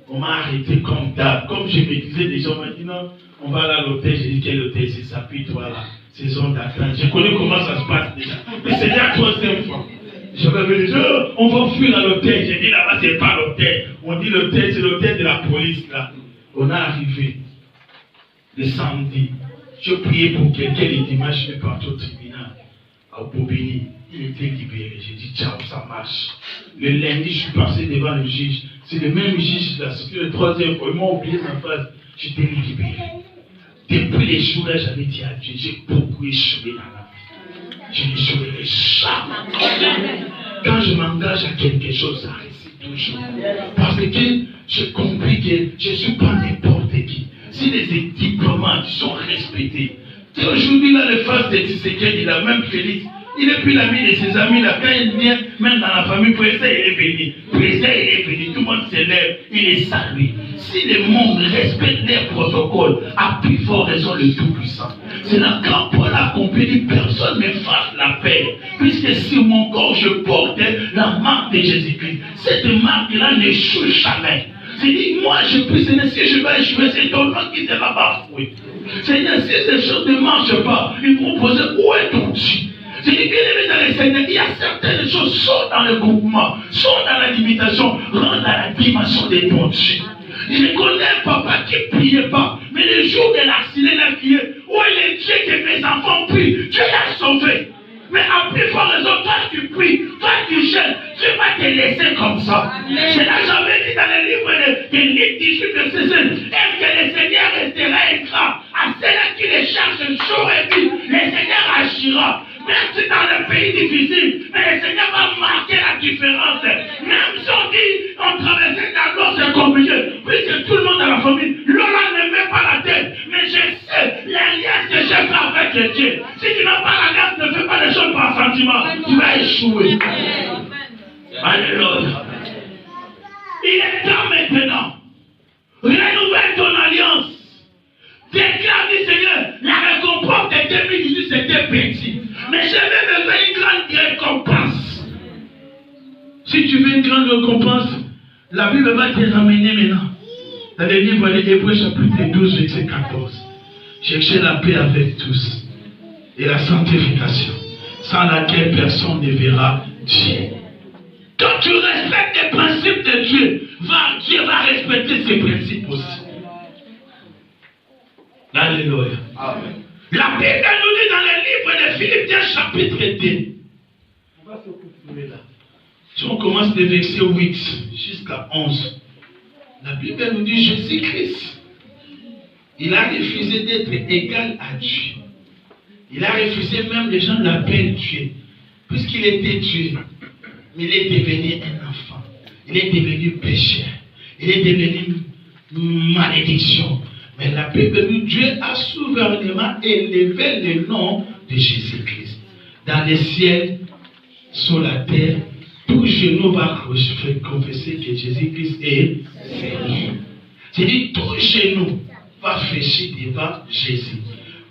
On m'a arrêté comme date. Comme je me disais déjà, on m'a dit non, on va aller à l'hôtel. J'ai dit quel hôtel? C'est ça, puis toi là, saison d'attente. Je connais comment ça se passe déjà. Mais c'est la 3e fois. J'avais dit, on va fuir à l'hôtel. J'ai dit là-bas, c'est pas l'hôtel. On dit l'hôtel, c'est l'hôtel de la police là. On est arrivé le samedi. Je priais pour quelqu'un le dimanche, je suis parti au tribunal, à Bobigny. Il était libéré. J'ai dit, ciao, ça marche. Le lundi, je suis passé devant le juge. C'est le même juge là, c'était le 3e fois. Ils m'ont oublié ma phrase. J'étais libéré. Depuis les jours-là, j'avais dit à Dieu, j'ai beaucoup échoué dans la vie. Je n'échouerai jamais. Quand je m'engage à quelque chose, ça réussit toujours. Parce que j'ai compris que je ne suis pas n'importe qui. Si les diplômats sont respectés, aujourd'hui là, le face de Tshisekedi, il a même Félix, il est plus l'ami de ses amis là, quand il vient, même dans la famille, président il est venu, président il est venu, tout le monde s'élève, il est salué. Si le monde respecte les protocoles, à plus fort raison le Tout-Puissant. C'est là quand Paul a compris, personne ne fasse la paix, puisque sur mon corps je portais la marque de Jésus-Christ. Cette marque-là n'échoue jamais. J'ai dit, moi je puisse, si je vais échouer, c'est ton nom qui sera bafoué. Seigneur, si ces choses ne marchent pas, il me proposait, où est ton Dieu? J'ai dit, bien aimé dans les Seigneurs, il y a certaines choses, sont dans le groupement, sont dans la limitation, rentrent dans la dimension de ton Dieu. Je connais un papa qui ne priait pas, mais le jour de l'accident, il a crié, où est le Dieu que mes enfants prient? Dieu l'a sauvé. Mais à plus forte raison, toi tu pries, toi tu gênes, Dieu va te laisser comme ça. Je l'ai jamais dit dans le livre de Luc 18, verset 7. Est-ce que le Seigneur restera écran à ceux-là qui les cherchent jour et nuit? Le Seigneur agira. Même si dans le pays difficile, mais le Seigneur va marquer la différence. Même si on dit, on traversait dans l'eau, c'est compliqué. Puisque tout le monde dans la famille, l'eau ne met pas la tête. Mais je sais l'alliance que j'ai fait avec Dieu. Si tu n'as pas l'alliance, ne fais pas les choses par sentiment. Tu vas échouer. Alléluia. Il est temps maintenant. Renouvelle ton alliance. Déclare, dit Seigneur, la récompense de 2018 c'était petit. Mais je vais me faire une grande récompense. Si tu veux une grande récompense, la Bible va te ramener maintenant. Dans le livre des Hébreux chapitre 12, verset 14. Cherchez la paix avec tous et la sanctification, sans laquelle personne ne verra Dieu. Quand tu respectes les principes de Dieu, Dieu va respecter ses principes aussi. Alléluia. Amen. La Bible nous dit dans le livre de Philippiens chapitre 2. On va se continuer là. Si on commence des versets 8 jusqu'à 11, la Bible nous dit Jésus-Christ, il a refusé d'être égal à Dieu. Il a refusé même, les gens l'appellent Dieu, puisqu'il était Dieu. Mais il est devenu un enfant. Il est devenu pécheur. Il est devenu malédiction. Mais la Bible dit Dieu a souverainement élevé le nom de Jésus-Christ. Dans les ciels, sur la terre, tout genou va confesser que Jésus-Christ est Seigneur. C'est-à-dire, tout genou va fléchir devant Jésus.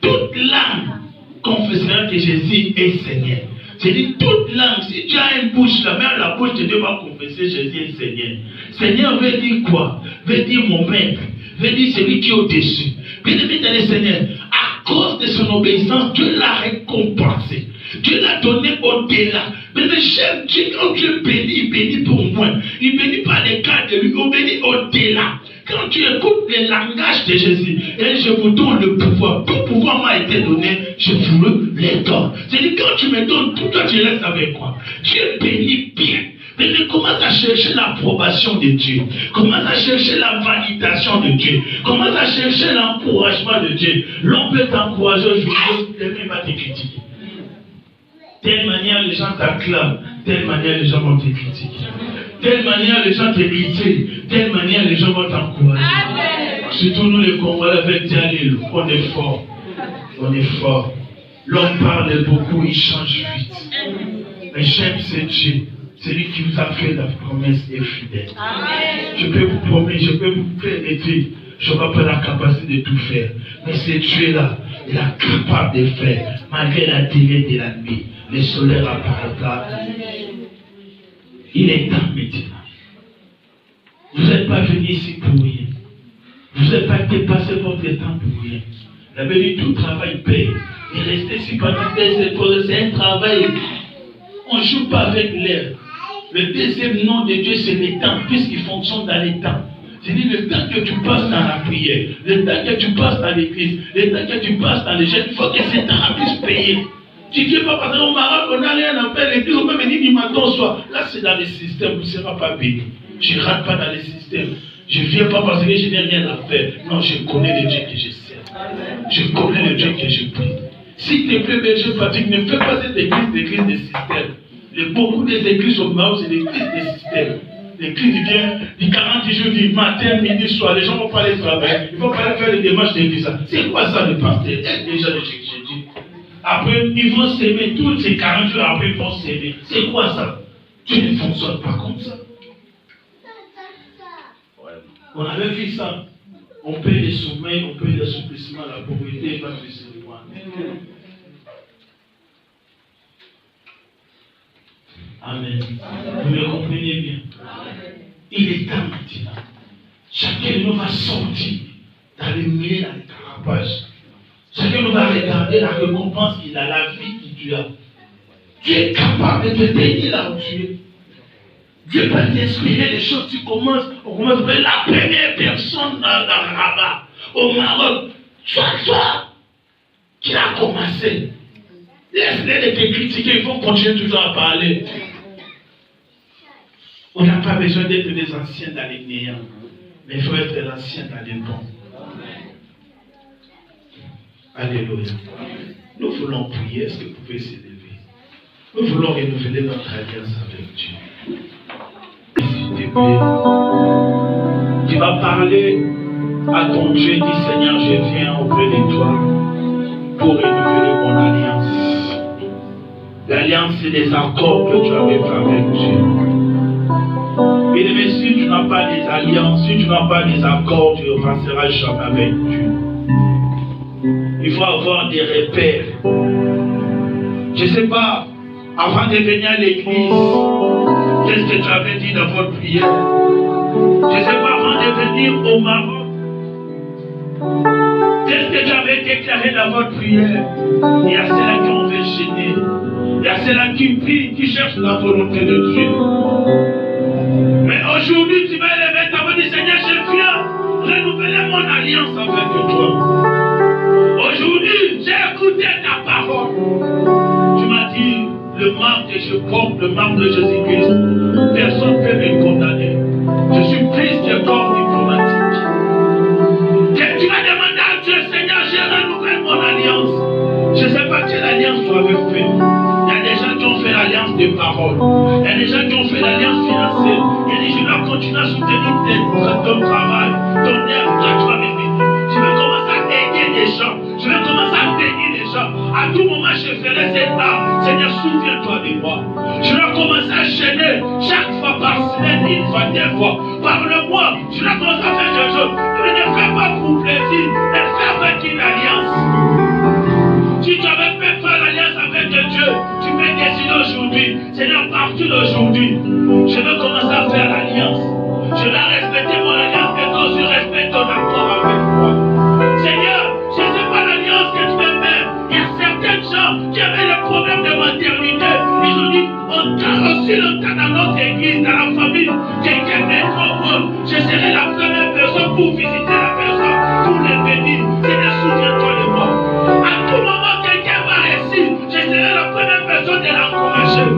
Toute langue confessera que Jésus est Seigneur. C'est-à-dire, toute langue, si tu as une bouche, la même la bouche de Dieu va confesser Jésus est Seigneur. Seigneur veut dire quoi? Veut dire mon maître. Veut dire celui qui est au-dessus. Bien-aimé dans le Seigneur, à cause de son obéissance, Dieu l'a récompensé. Dieu l'a donné au-delà. Mais j'aime Dieu, quand Dieu bénit, il bénit pour moi. Il bénit par les cas de lui, il bénit au-delà. Quand tu écoutes le langage de Jésus, et je vous donne le pouvoir, tout pouvoir m'a été donné, je vous le donne. C'est-à-dire, quand tu me donnes tout, toi tu restes avec quoi? Dieu bénit bien. Mais commence à chercher l'approbation de Dieu. Commence à chercher la validation de Dieu. Commence à chercher l'encouragement de Dieu. L'on peut t'encourager aujourd'hui, il va te critiquer. Telle manière les gens t'acclament, telle manière les gens vont te critiquer. Telle manière les gens te critiquent, telle manière les gens vont t'encourager. Surtout nous les Congolais avec Dialil, on est fort. On est fort. L'homme parle beaucoup, il change vite. Mais j'aime ce Dieu. Celui qui vous a fait la promesse est fidèle. Je peux vous promettre, je peux vous faire des trucs. Je n'aurai pas la capacité de tout faire. Mais ce Dieu-là, il est capable de faire. Malgré la durée de la nuit, le soleil apparaîtra. Il est temps maintenant. Vous n'êtes pas venu ici pour rien. Vous n'êtes pas dépassé votre temps pour rien. La Bible dit tout travail paye. Et rester ici pendant des épaules, c'est un travail. On ne joue pas avec l'air. Le deuxième nom de Dieu, c'est le temps, puisqu'il fonctionne dans les temps. C'est-à-dire le temps que tu passes dans la prière, le temps que tu passes dans l'église, le temps que tu passes dans les jeunes, il faut que ce temps puisse payer. Tu ne viens pas parce qu'au Maroc, on a rien à faire, l'église, on peut venir du matin au soir. Là, c'est dans le système, vous ne serez pas béni. Je ne rate pas dans le système. Je ne viens pas parce que je n'ai rien à faire. Non, je connais le Dieu que je sers. Je connais le Dieu que je prie. S'il te plaît, berger Patrick, ne fais pas cette église de système. Beaucoup des églises au Maroc, c'est l'église des systèmes. L'église vient du 40 jours du matin, midi, soir. Les gens ne vont pas aller travailler. Ils ne vont pas aller faire les démarches d'église. C'est quoi ça le pasteur? Déjà, j'ai dit. Après, ils vont s'aimer. Tous ces 40 jours après, ils vont s'aimer. C'est quoi ça? Tu ne fonctionnes pas comme ça. On avait vu ça. On paye les sommeils, on paye l'assouplissement, la pauvreté va se voir. Amen. Vous me comprenez bien? Il est temps maintenant. Chacun de nous va sortir dans le milieu, dans les carapages. Chacun de nous va regarder la récompense qu'il a, la vie que tu as. Tu es capable de te bénir là où tu es. Dieu va t'inspirer des choses. On commence à faire la première personne dans Rabat, au Maroc. Toi, qui a commencé. Laisse-les te critiquer, ils vont continuer toujours à parler. On n'a pas besoin d'être des anciens dans les néants, mais il faut être l'ancien dans les bons. Alléluia. Nous voulons prier. Est-ce que vous pouvez s'élever? Nous voulons renouveler notre alliance avec Dieu. S'il te plaît, tu vas parler à ton Dieu, dis Seigneur, je viens auprès de toi pour renouveler mon alliance. L'alliance, c'est des accords que tu avais fait avec Dieu. Mais si tu n'as pas des alliances, si tu n'as pas des accords, tu ne passeras jamais avec Dieu. Il faut avoir des repères. Je ne sais pas, avant de venir à l'église, qu'est-ce que tu avais dit dans votre prière? Je ne sais pas, avant de venir au Maroc, qu'est-ce que tu avais avez déclaré dans votre prière. Il y a ceux-là qui ont fait gêner. Il y a ceux-là qui prient, qui cherchent la volonté de Dieu. Mais aujourd'hui, tu vas lever ta main et dire, Seigneur, je viens renouveler mon alliance avec toi. Aujourd'hui, j'ai écouté ta parole. Tu m'as dit, le marque que je porte, le marque de Jésus-Christ, personne ne peut me condamner. Je suis prise de corps diplomatique. Que tu vas demander à Dieu, Seigneur, je renouvelle mon alliance. Je ne sais pas quelle alliance tu avais fait. Il y a des gens qui ont fait l'alliance de parole. Il y a des gens qui ont fait l'alliance financière. Il y a des gens qui vont continuer à soutenir ton travail, ton œuvre, quand tu vas me bénir. Je vais commencer à aider les gens. Je vais commencer à bénir les gens. À tout moment, je ferai cette arme. Seigneur, souviens-toi de moi. Je vais commencer à chaîner chaque fois par semaine, une fois, deux fois. Parle-moi. Je vais commencer à faire quelque chose. Mais ne fais pas pour plaisir, mais fais avec une alliance. Si tu avais fait faire l'alliance avec Dieu, tu peux décider aujourd'hui. Seigneur, à partir d'aujourd'hui, je vais commencer à faire l'alliance. Je vais respecter mon alliance que toi tu respectes ton accord avec moi. Seigneur, je ne sais pas l'alliance que tu veux faire. Il y a certains gens qui avaient des problèmes de maternité. Ils ont dit, aussi longtemps dans notre église, dans la famille, quelqu'un est trop bon. Je serai la première personne pour visiter la personne, pour les bénir. Seigneur, souviens-toi de moi. À tout moment, quelqu'un va réussir. Je serai la première personne de l'encourager.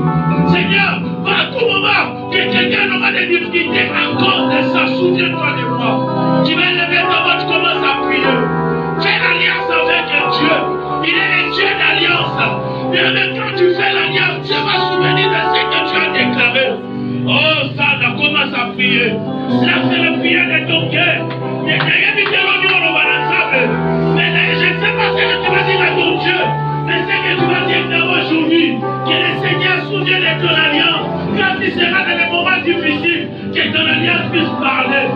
Seigneur, à tout moment, que quelqu'un aura des difficultés à cause de ça, souviens-toi de moi. Tu vas lever ta main, tu commences à prier. Fais l'alliance avec Dieu. Il est le Dieu d'alliance. Mais même quand tu fais l'alliance, Dieu va se souvenir de ce que tu as déclaré. Oh, ça, commence à prier. Là, c'est la prière de ton cœur. Mais je ne sais pas ce que tu vas dire à ton Dieu. Mais ce que tu vas dire aujourd'hui, que le Seigneur se souvienne de ton alliance. Quand tu seras dans les moments difficiles, que ton alliance puisse parler.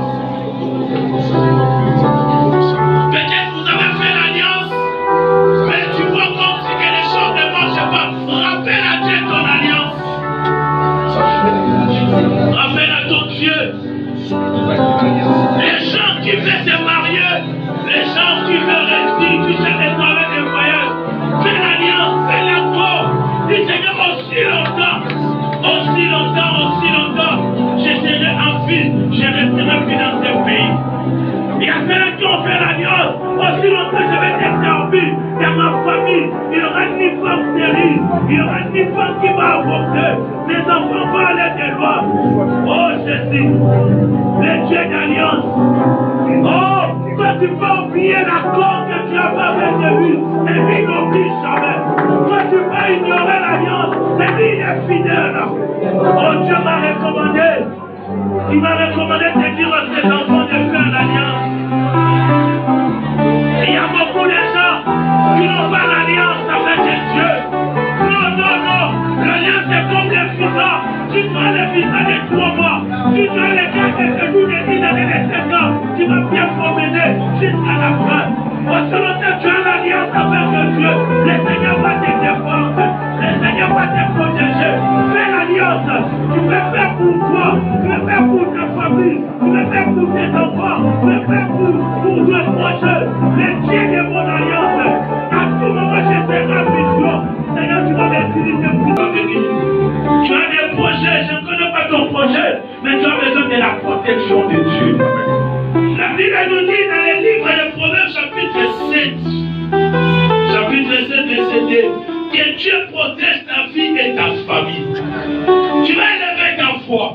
Peut-être vous avez fait l'alliance, mais tu vois comme si que les choses ne marchent pas. Rappelle à Dieu ton alliance. Rappelle à ton Dieu. Les gens qui veulent se marier, les gens qui veulent rester, qui cherchent des travail de voyage, fais l'alliance, fais l'accord. Dis Seigneur, aussi longtemps, je serai en vie, je resterai plus dans ce pays. Il y a ceux qui ont fait l'alliance, aussi longtemps je vais rester en vie. Dans ma famille, il n'y aura ni femme stérile, il n'y aura ni femme qui va avorter. Mes enfants vont aller de loin. Oh Jésus, le Dieu d'alliance. Oh, toi tu vas oublier l'accord que tu as fait avec lui, et lui il n'oublie jamais. Toi tu vas ignorer l'alliance, et lui il est fidèle. Oh Dieu m'a recommandé. Il m'a recommandé de dire à ses enfants de faire l'alliance. Il y a beaucoup de gens qui n'ont pas l'alliance avec Dieu. Non. L'alliance est comme les visas. Tu dois les visas de 3 mois. Tu dois les gars de jours, de 10 années, de 7 ans. Tu vas bien promener jusqu'à la fin. Parce que longtemps tu as l'alliance avec Dieu. Le Seigneur va te défendre. Le Seigneur va te protéger. Fais l'alliance. Tu peux faire pour toi. Tu peux faire pour ta famille. Tu peux faire pour tes enfants. Tu peux faire pour le projet. Le Dieu de mon alliance. À tout moment, je serai vision. Seigneur, tu vas m'utiliser pour venir. Tu as des projets. Je ne connais pas ton projet. Mais tu as besoin de la protection de Dieu. La Bible nous dit dans les livres de Proverbes, chapitre 7, verset 2, que Dieu protège ta vie et ta famille. Tu vas élever ta foi.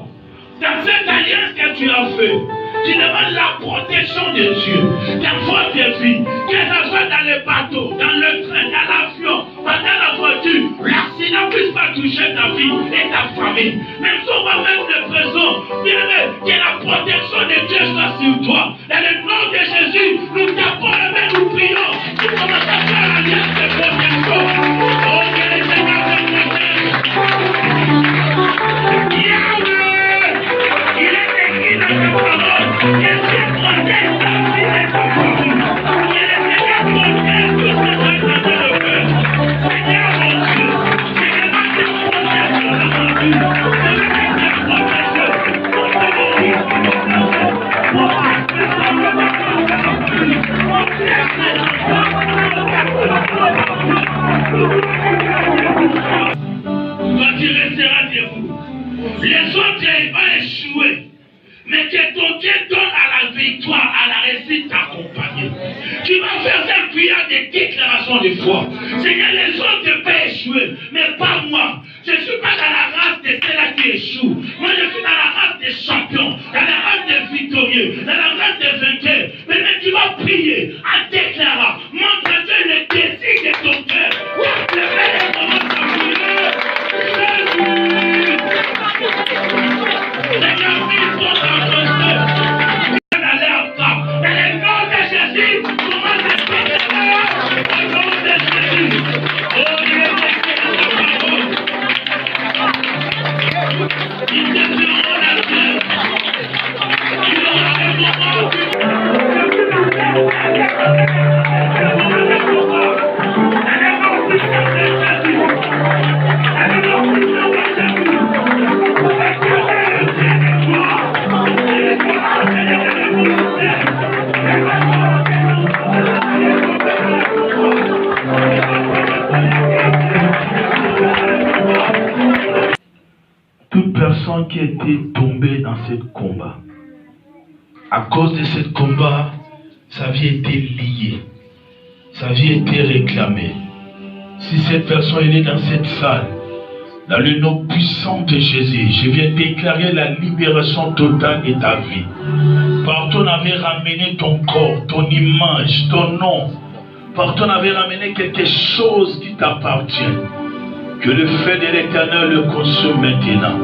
Dans cette alliance que tu as fait, tu demandes la protection de Dieu dans votre vie, que ce soit dans le bateau, dans le train, dans l'avion, dans la voiture, l'accident ne puisse pas toucher ta vie et ta famille. Même si on va mettre de prison, bien que la protection de Dieu soit sur toi. Dans le nom de Jésus, nous tapons les mains, nous prions. Tu commences à faire l'alliance de protection. Oh, que le Seigneur te protège. Il est écrit dans sa parole que Dieu protège ta vie et ta famille. Que le Seigneur protège tout ce que tu as de le faire. Seigneur mon Dieu, je demande que tu protèges dans ma vie. tu vas faire cette prière de déclaration de foi. Seigneur, les autres peuvent échouer, mais pas moi. Je ne suis pas dans la race de ceux-là qui échouent. Moi, je suis dans la race des champions, dans la race des victorieux, dans la race des vainqueurs. Mais tu vas prier en déclarant, montre-toi le désir de ton cœur. Le Père commence à prier. Seigneur, ils sont dans ton cœur. Dans leur camp. Dans le nom de Jésus, commence à déclarer au nom de Jésus. Oh Dieu, ils te feront la paix. Ils auront un moment. Toute personne qui était tombée dans ce combat, à cause de ce combat, sa vie était liée, sa vie était réclamée. Si cette personne est dans cette salle, dans le nom puissant de Jésus, je viens déclarer la libération totale de ta vie. Partout on avait ramené ton corps, ton image, ton nom. Partout on avait ramené quelque chose qui t'appartient. Que le feu de l'Éternel le consume maintenant.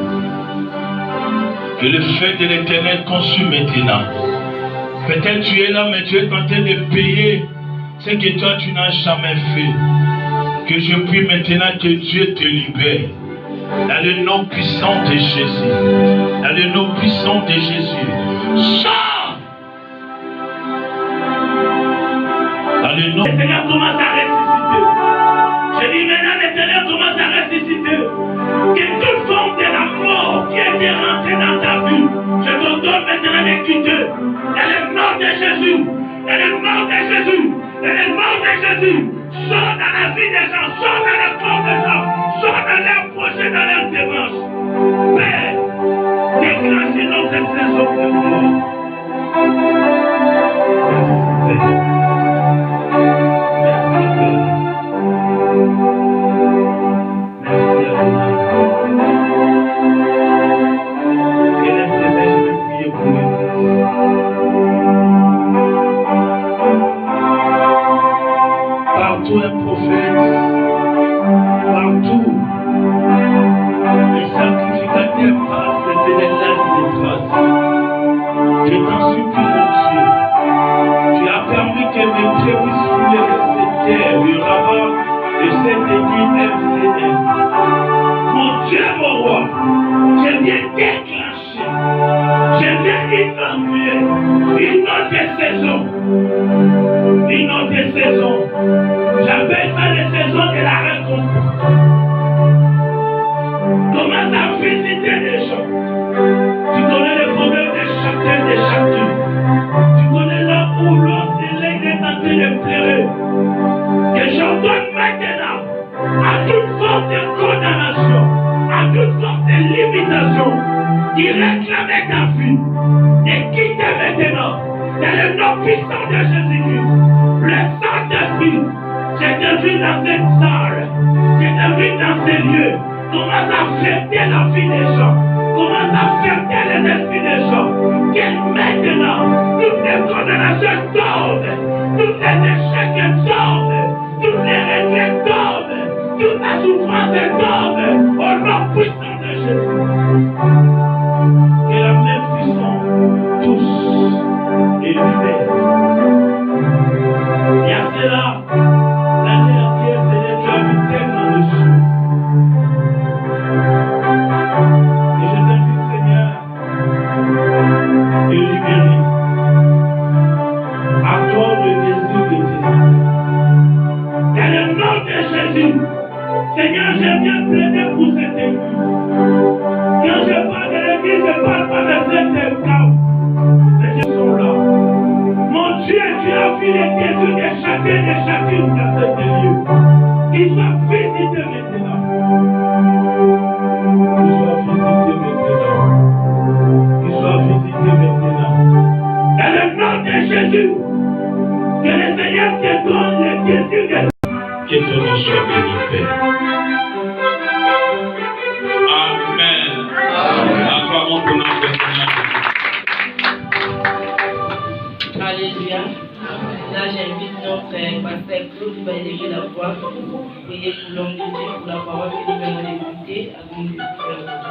Que le feu de l'Éternel consume maintenant. Peut-être tu es là, mais tu es en train de payer ce que toi tu n'as jamais fait. Que je prie maintenant que Dieu te libère. Dans le nom puissant de Jésus. Dans le nom puissant de Jésus. Sors! Dans le nom. Le Seigneur commence à ressusciter. Je dis maintenant, le Seigneur commence à ressusciter. Que toute forme de la mort qui était rentrée dans ta vie, je te donne maintenant de quitter. Dans le nom de Jésus. Dans le nom de Jésus. Dans le nom de Jésus. Sors dans la vie des gens. Sors dans le corps des gens. Sors dans leurs projets, dans leurs démarches. Père, déclenchez notre saison de mort. Merci, Père. Partout un prophète, partout les sacrificateurs passent, c'était les lames des traces. Je t'en supplie, mon Dieu. Tu as permis que mes pieds puissent fouler cette terre, le rabat de cette église MCM. Mon Dieu, mon roi, je viens déclencher, je viens inaugurer une autre saison. Une autre saison. J'appelle ça les saisons de la récompense. Commence à visiter les gens. Tu connais les problèmes de chacun, de chacune. Tu connais là où l'autre est en train de pleurer. Que j'ordonne maintenant à toute forme de condamnation, à toute forme de limitation, qui réclamait ta vie, de quitter maintenant. Dans le nom puissant de Jésus-Christ, le Saint-Esprit, je te vis dans cette salle, je te vis dans ces lieux. Commence à fêter la vie des gens, commence à fêter les esprits des gens. Que maintenant, toutes les condamnations tombent, tous les échecs tombent, tous les regrets tombent, toute la souffrance tombe, au nom puissant de Jésus. Que la main puissante touche et libère. Et à cela, l'année entière, Seigneur, tu as vu tellement de choses. Et je t'invite, Seigneur, de libérer. Accorde le désir de tes âmes. Dans le nom de Jésus, Seigneur, je viens plaider pour cette église. Quand je parle de l'église, je ne parle pas de cette chaos. Mais ils sont là. Mon Dieu, tu as vu les désirs de chacun et chacune dans ce lieu. Qu'ils soient visités maintenant. Qu'ils soient visités maintenant. Qu'ils soient visités maintenant. Dans le nom de Jésus, que le Seigneur Alléluia. Là, j'invite notre pasteur Claude qui va élever la voix pour prier pour l'homme de Dieu, pour la parole que nous venons d'écouter avant de faire.